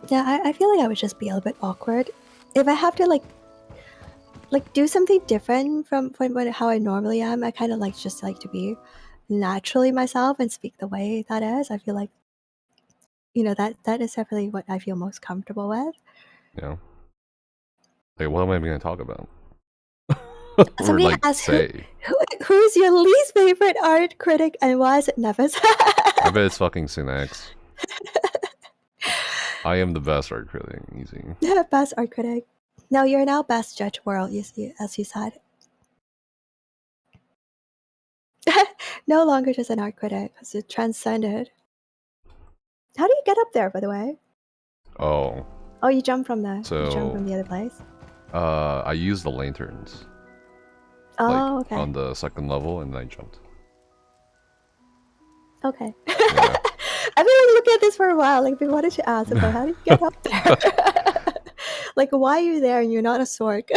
Yeah, I feel like I would just be a little bit awkward if I have to do something different from how I normally am. I kind of just like to be naturally myself and speak the way that is. I feel like that is definitely what I feel most comfortable with. Yeah. What am I going to talk about? Somebody asked who's your least favorite art critic and why is it Nevis? I bet it's fucking Synax. I am the best art critic. Easy. Best art critic. No, you're now best judge world, as you said. No longer just an art critic, because it transcended. How do you get up there, by the way? Oh, you jump from you jump from the other place? I used the lanterns. Oh, okay. On the second level, and I jumped. Okay. Yeah. I've been looking at this for a while. We wanted to ask about how do you get up there? Why are you there and you're not a Sorc?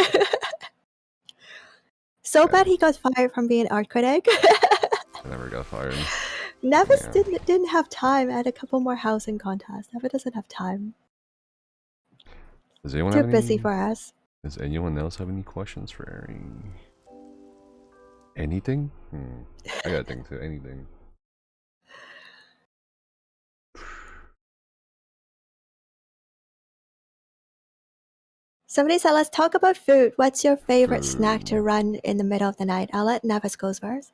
So bad he got fired from being an art critic. I never got fired. Nevis didn't have time. I had a couple more housing contests. Nevis doesn't have time. Does anyone Too busy for us. Does anyone else have any questions for Airy? Anything? I gotta think too. Anything. Somebody said, let's talk about food. What's your favorite snack to run in the middle of the night? I'll let Nevis go first.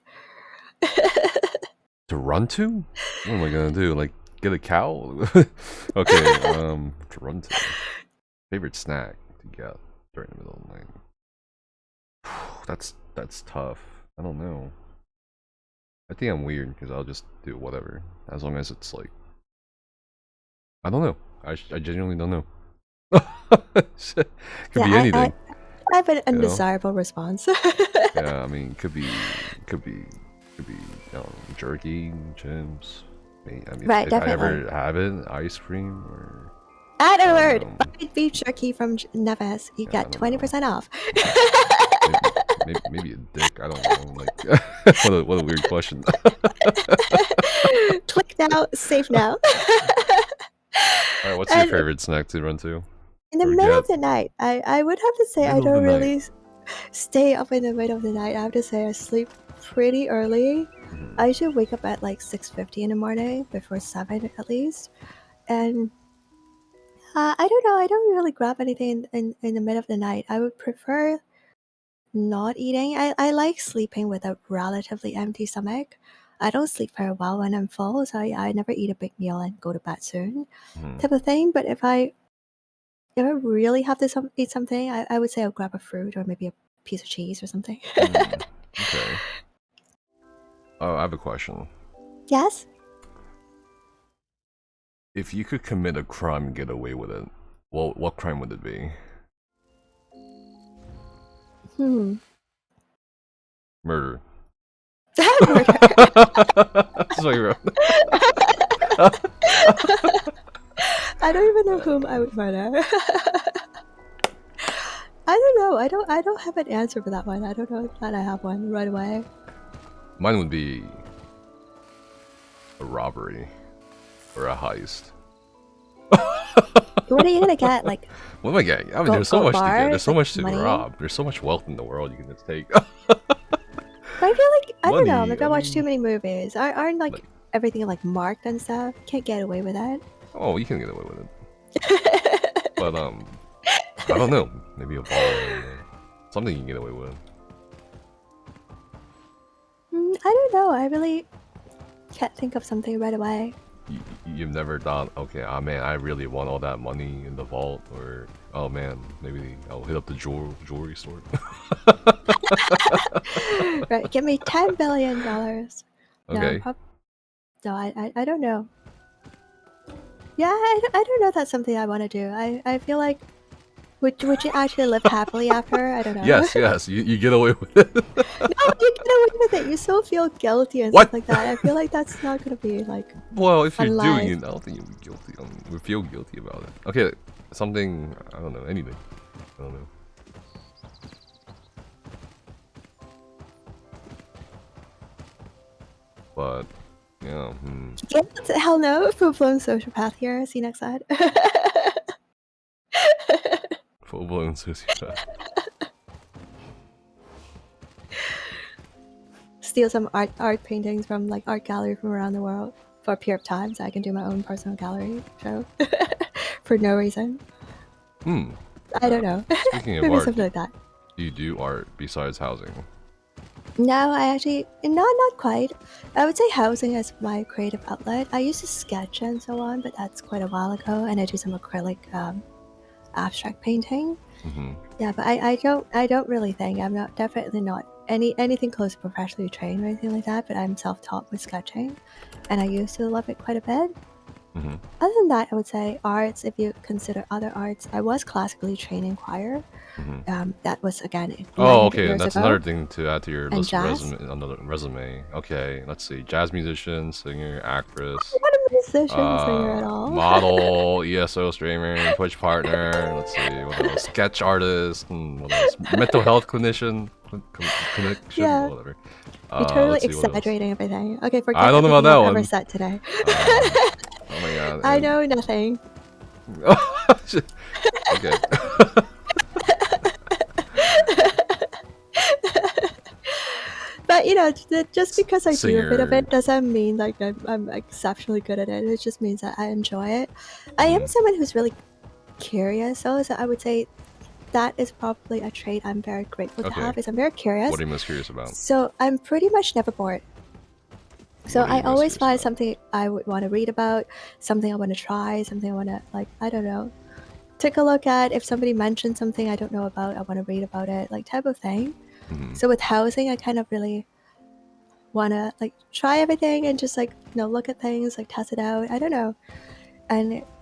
To run to? What am I gonna do? Like, get a cow? Okay, to run to. Favorite snack to get during the middle of the night? That's tough. I don't know. I think I'm weird because I'll just do whatever. As long as it's like... I don't know. I genuinely don't know. Could be anything. I have an undesirable response. Yeah, I mean, could be jerky, chips. I mean, right, if definitely. I ever have it, ice cream or. Add a word. Buy beef jerky from Neves. You get 20% off. maybe a dick. I don't know. Like, what a weird question. Click now, save now. All right, what's your favorite snack to run to? In the middle of the night, I would have to say I don't really stay up in the middle of the night. I have to say I sleep pretty early. I usually wake up at like 6:50 in the morning, before 7 at least. And I don't know, I don't really grab anything in the middle of the night. I would prefer not eating. I like sleeping with a relatively empty stomach. I don't sleep very well when I'm full, so I never eat a big meal and go to bed soon type of thing. But if I really have to eat something, I would say I'll grab a fruit or maybe a piece of cheese or something. Okay. Oh, I have a question. Yes? If you could commit a crime and get away with it, well, what crime would it be? Murder. Murder. That's what you wrote. I don't even know whom I would murder. I don't know. I don't have an answer for that one. I don't know that I have one right away. Mine would be a robbery or a heist. What are you gonna get? Like, what am I getting? I mean, there's so much to get. There's so much to rob. There's so much wealth in the world you can just take. But I feel like I don't know. Maybe I watch too many movies. Aren't like everything like marked and stuff? Can't get away with that. Oh, you can get away with it. But I don't know. Maybe a ball. Something you can get away with. I don't know. I really can't think of something right away. You've never thought, okay, oh man, I really want all that money in the vault, or oh man, maybe I'll hit up the jewelry store. Right, give me $10 billion. Okay. No, I don't know. Yeah, I don't know if that's something I want to do. I feel like, would you actually live happily after? I don't know. Yes, you get away with it. No, you get away with it. You still feel guilty and stuff like that. I feel like that's not gonna be like. Well, if you're doing it, I don't think you'll be guilty. We feel guilty about it. Okay, something, I don't know, anything. I don't know. But yeah. Hell no, full-blown sociopath here. See you next slide. Full-blown sociopath. Steal some art paintings from like art gallery from around the world for a period of time, so I can do my own personal gallery show for no reason. I don't know. Speaking of maybe art, something like that. Do you do art besides housing? No, I actually not quite. I would say housing is my creative outlet. I used to sketch and so on, but that's quite a while ago, and I do some acrylic abstract painting. Yeah, but I don't really think I'm definitely not anything close to professionally trained or anything like that. But I'm self-taught with sketching, and I used to love it quite a bit. Other than that, I would say arts. If you consider other arts, I was classically trained in choir. That was again. Oh, okay. That's another thing to add to your list resume. Okay, let's see. Jazz musician, singer, actress. I'm not a musician, singer at all. Model, ESO streamer, Twitch partner. Let's see. What else? Sketch artist. What else? Mental health clinician. Yeah. Whatever. You're totally exaggerating everything. Okay, forget I don't know about that one. Ever said today. Oh my god. I know nothing. Okay. But you know, just because I do a bit of it doesn't mean like I'm exceptionally good at it. It just means that I enjoy it. I am someone who's really curious, so I would say that is probably a trait I'm very grateful to have. Is I'm very curious. What are you most curious about? So I'm pretty much never bored. So What are I you most always curious find about? something I would want to read about, something I want to try, something I want to, like, I don't know, take a look at. If somebody mentions something I don't know about, I want to read about it, like, type of thing. Mhm. So with housing, I kind of really want to, like, try everything and just, like, look at things, like, test it out. I don't know.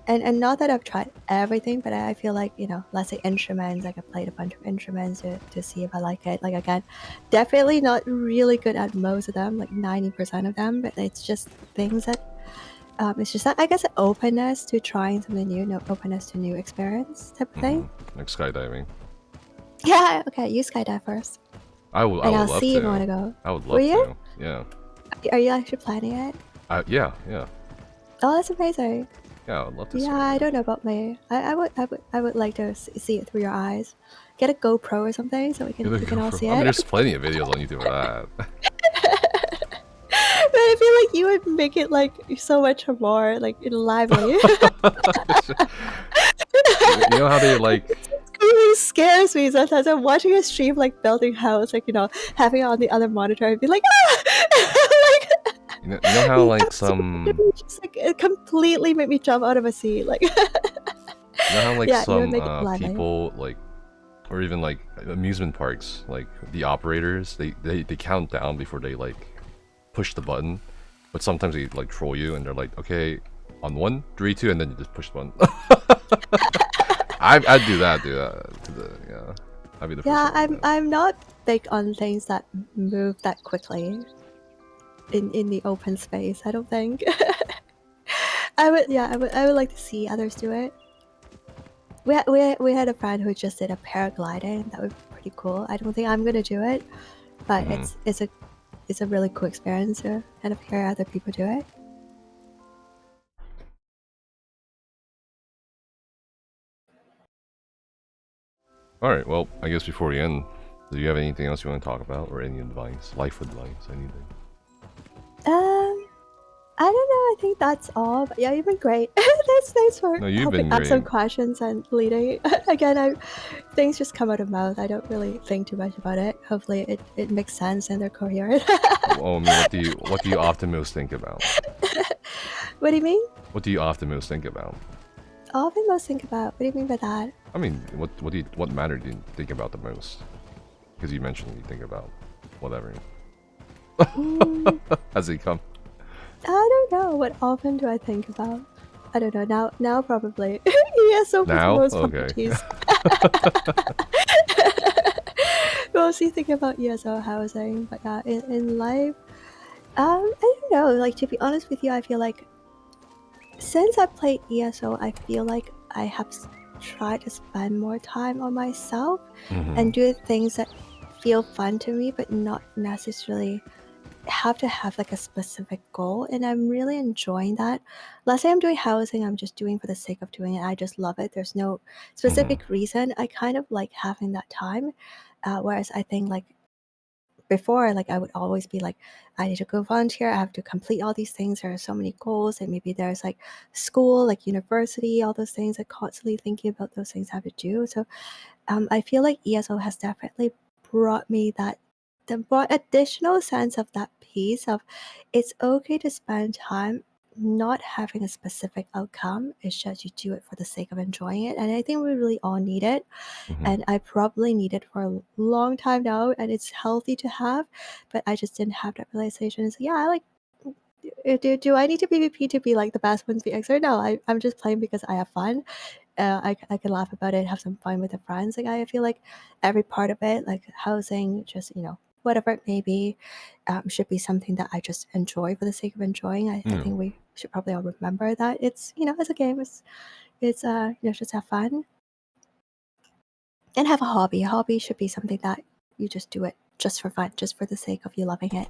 And not that I've tried everything, but I feel like, let's say instruments, like I played a bunch of instruments to see if I like it. Like, again, definitely not really good at most of them, like 90% of them, but it's just things that, it's just that, I guess, an openness to trying something new, no openness to new experience type of thing. Like skydiving. Yeah, okay, you skydive first. I would And I'll love see if you want to. to go. I would Will love you? to. Yeah. Are you actually planning it? Yeah. Oh, that's amazing. Yeah, I would love to. Yeah, I don't know about me. I would like to see it through your eyes. Get a GoPro or something so we can all see I mean, it. there's plenty of videos on YouTube for that. But I feel like you would make it like so much more like lively. You know how they like. It really scares me sometimes. I'm watching a stream like building house, like having it on the other monitor and be like, like, You know how like some. just like it completely made me jump out of a seat. Like, You know how like yeah, you would some make it lively. people like, or even like amusement parks, like the operators, they count down before they like push the button, but sometimes they like troll you and they're like, okay, on 1, 3, 2, and then you just push the button. I'd do that. Yeah. I'd be the first Yeah, one to do that. I'm not big on things that move that quickly in the open space. I don't think. I would like to see others do it. We had a friend who just did a paragliding. That would be pretty cool. I don't think I'm gonna do it, but it's a really cool experience to kind of hear other people do it. All right. Well, I guess before we end, do you have anything else you want to talk about, or any advice, life advice, anything? I don't know. I think that's all. But yeah, you've been great. Thanks for No, you've helping been ask some great. questions and leading. Again, things just come out of mouth. I don't really think too much about it. Hopefully, it makes sense and they're coherent. Oh, I mean, what do you often most think about? What do you mean? What do you often most think about? Often most think about. What do you mean by that? I mean, what matter do you think about the most? Because you mentioned you think about whatever. As they come. I don't know. What often do I think about? I don't know. Now probably. ESO for Now? most Okay. properties. Mostly thinking about ESO housing, but in life, I don't know. Like, to be honest with you, I feel like since I played ESO, I feel like I have tried to spend more time on myself and do things that feel fun to me, but not necessarily have to have like a specific goal, and I'm really enjoying that. Let's say I'm doing housing, I'm just doing for the sake of doing it. I just love it. There's no specific reason. I kind of like having that time, whereas I think like before, like I would always be like, I need to go volunteer, I have to complete all these things, there are so many goals, and maybe there's like school, like university, all those things, like constantly thinking about those things I have to do. So I feel like ESO has definitely brought me that brought additional sense of that piece of it's okay to spend time not having a specific outcome. It's just you do it for the sake of enjoying it. And I think we really all need it. And I probably need it for a long time now, and it's healthy to have, but I just didn't have that realization. So yeah, I like do I need to PvP to be like the best ones be expert? No, I'm just playing because I have fun. I can laugh about it, have some fun with the friends. Like I feel like every part of it, like housing, just whatever it may be, should be something that I just enjoy for the sake of enjoying. I think we should probably all remember that it's it's a game. It's just have fun and have a hobby. A hobby should be something that you just do it just for fun, just for the sake of you loving it.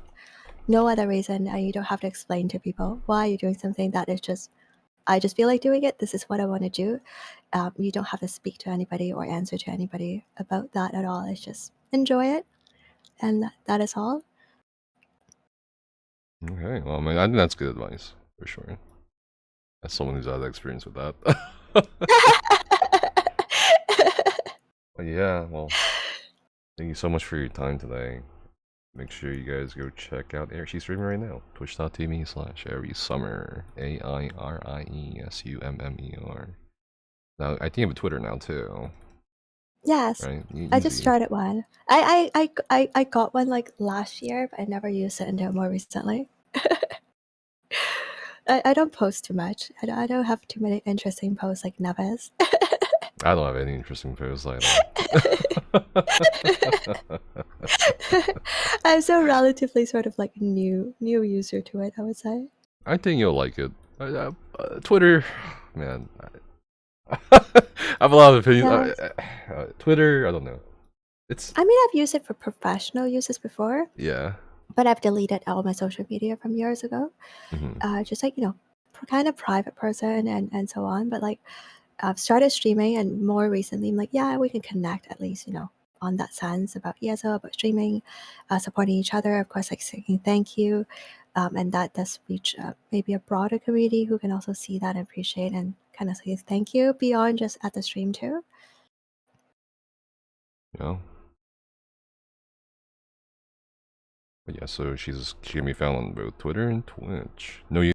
No other reason. You don't have to explain to people why you're doing something. That is just I just feel like doing it. This is what I want to do. You don't have to speak to anybody or answer to anybody about that at all. It's just enjoy it, and that is all. Okay, well, I mean, I think that's good advice, for sure. As someone who's had experience with that. But yeah, well, thank you so much for your time today. Make sure you guys go check out She's streaming right now. Twitch.tv/Airiesummer. AIRIESUMMER. Now I think you have a Twitter now too. Yes. Right? I just Easy. started one. I got one like last year, but I never used it until more recently. I don't post too much. I don't have too many interesting posts like Neves. I don't have any interesting posts either. I'm so relatively sort of like new user to it, I would say. I think you'll like it. Twitter, man. I have a lot of opinions. Yes. Twitter, I don't know. I mean, I've used it for professional uses before, Yeah. but I've deleted all my social media from years ago. Just like, kind of private person and so on. But like, I've started streaming, and more recently, I'm like, yeah, we can connect at least, on that sense about ESO, about streaming, supporting each other, of course, like saying thank you. And that does reach maybe a broader community who can also see that and appreciate and kind of say thank you beyond just at the stream too. Yeah. But yeah, so she can be found on both Twitter and Twitch. No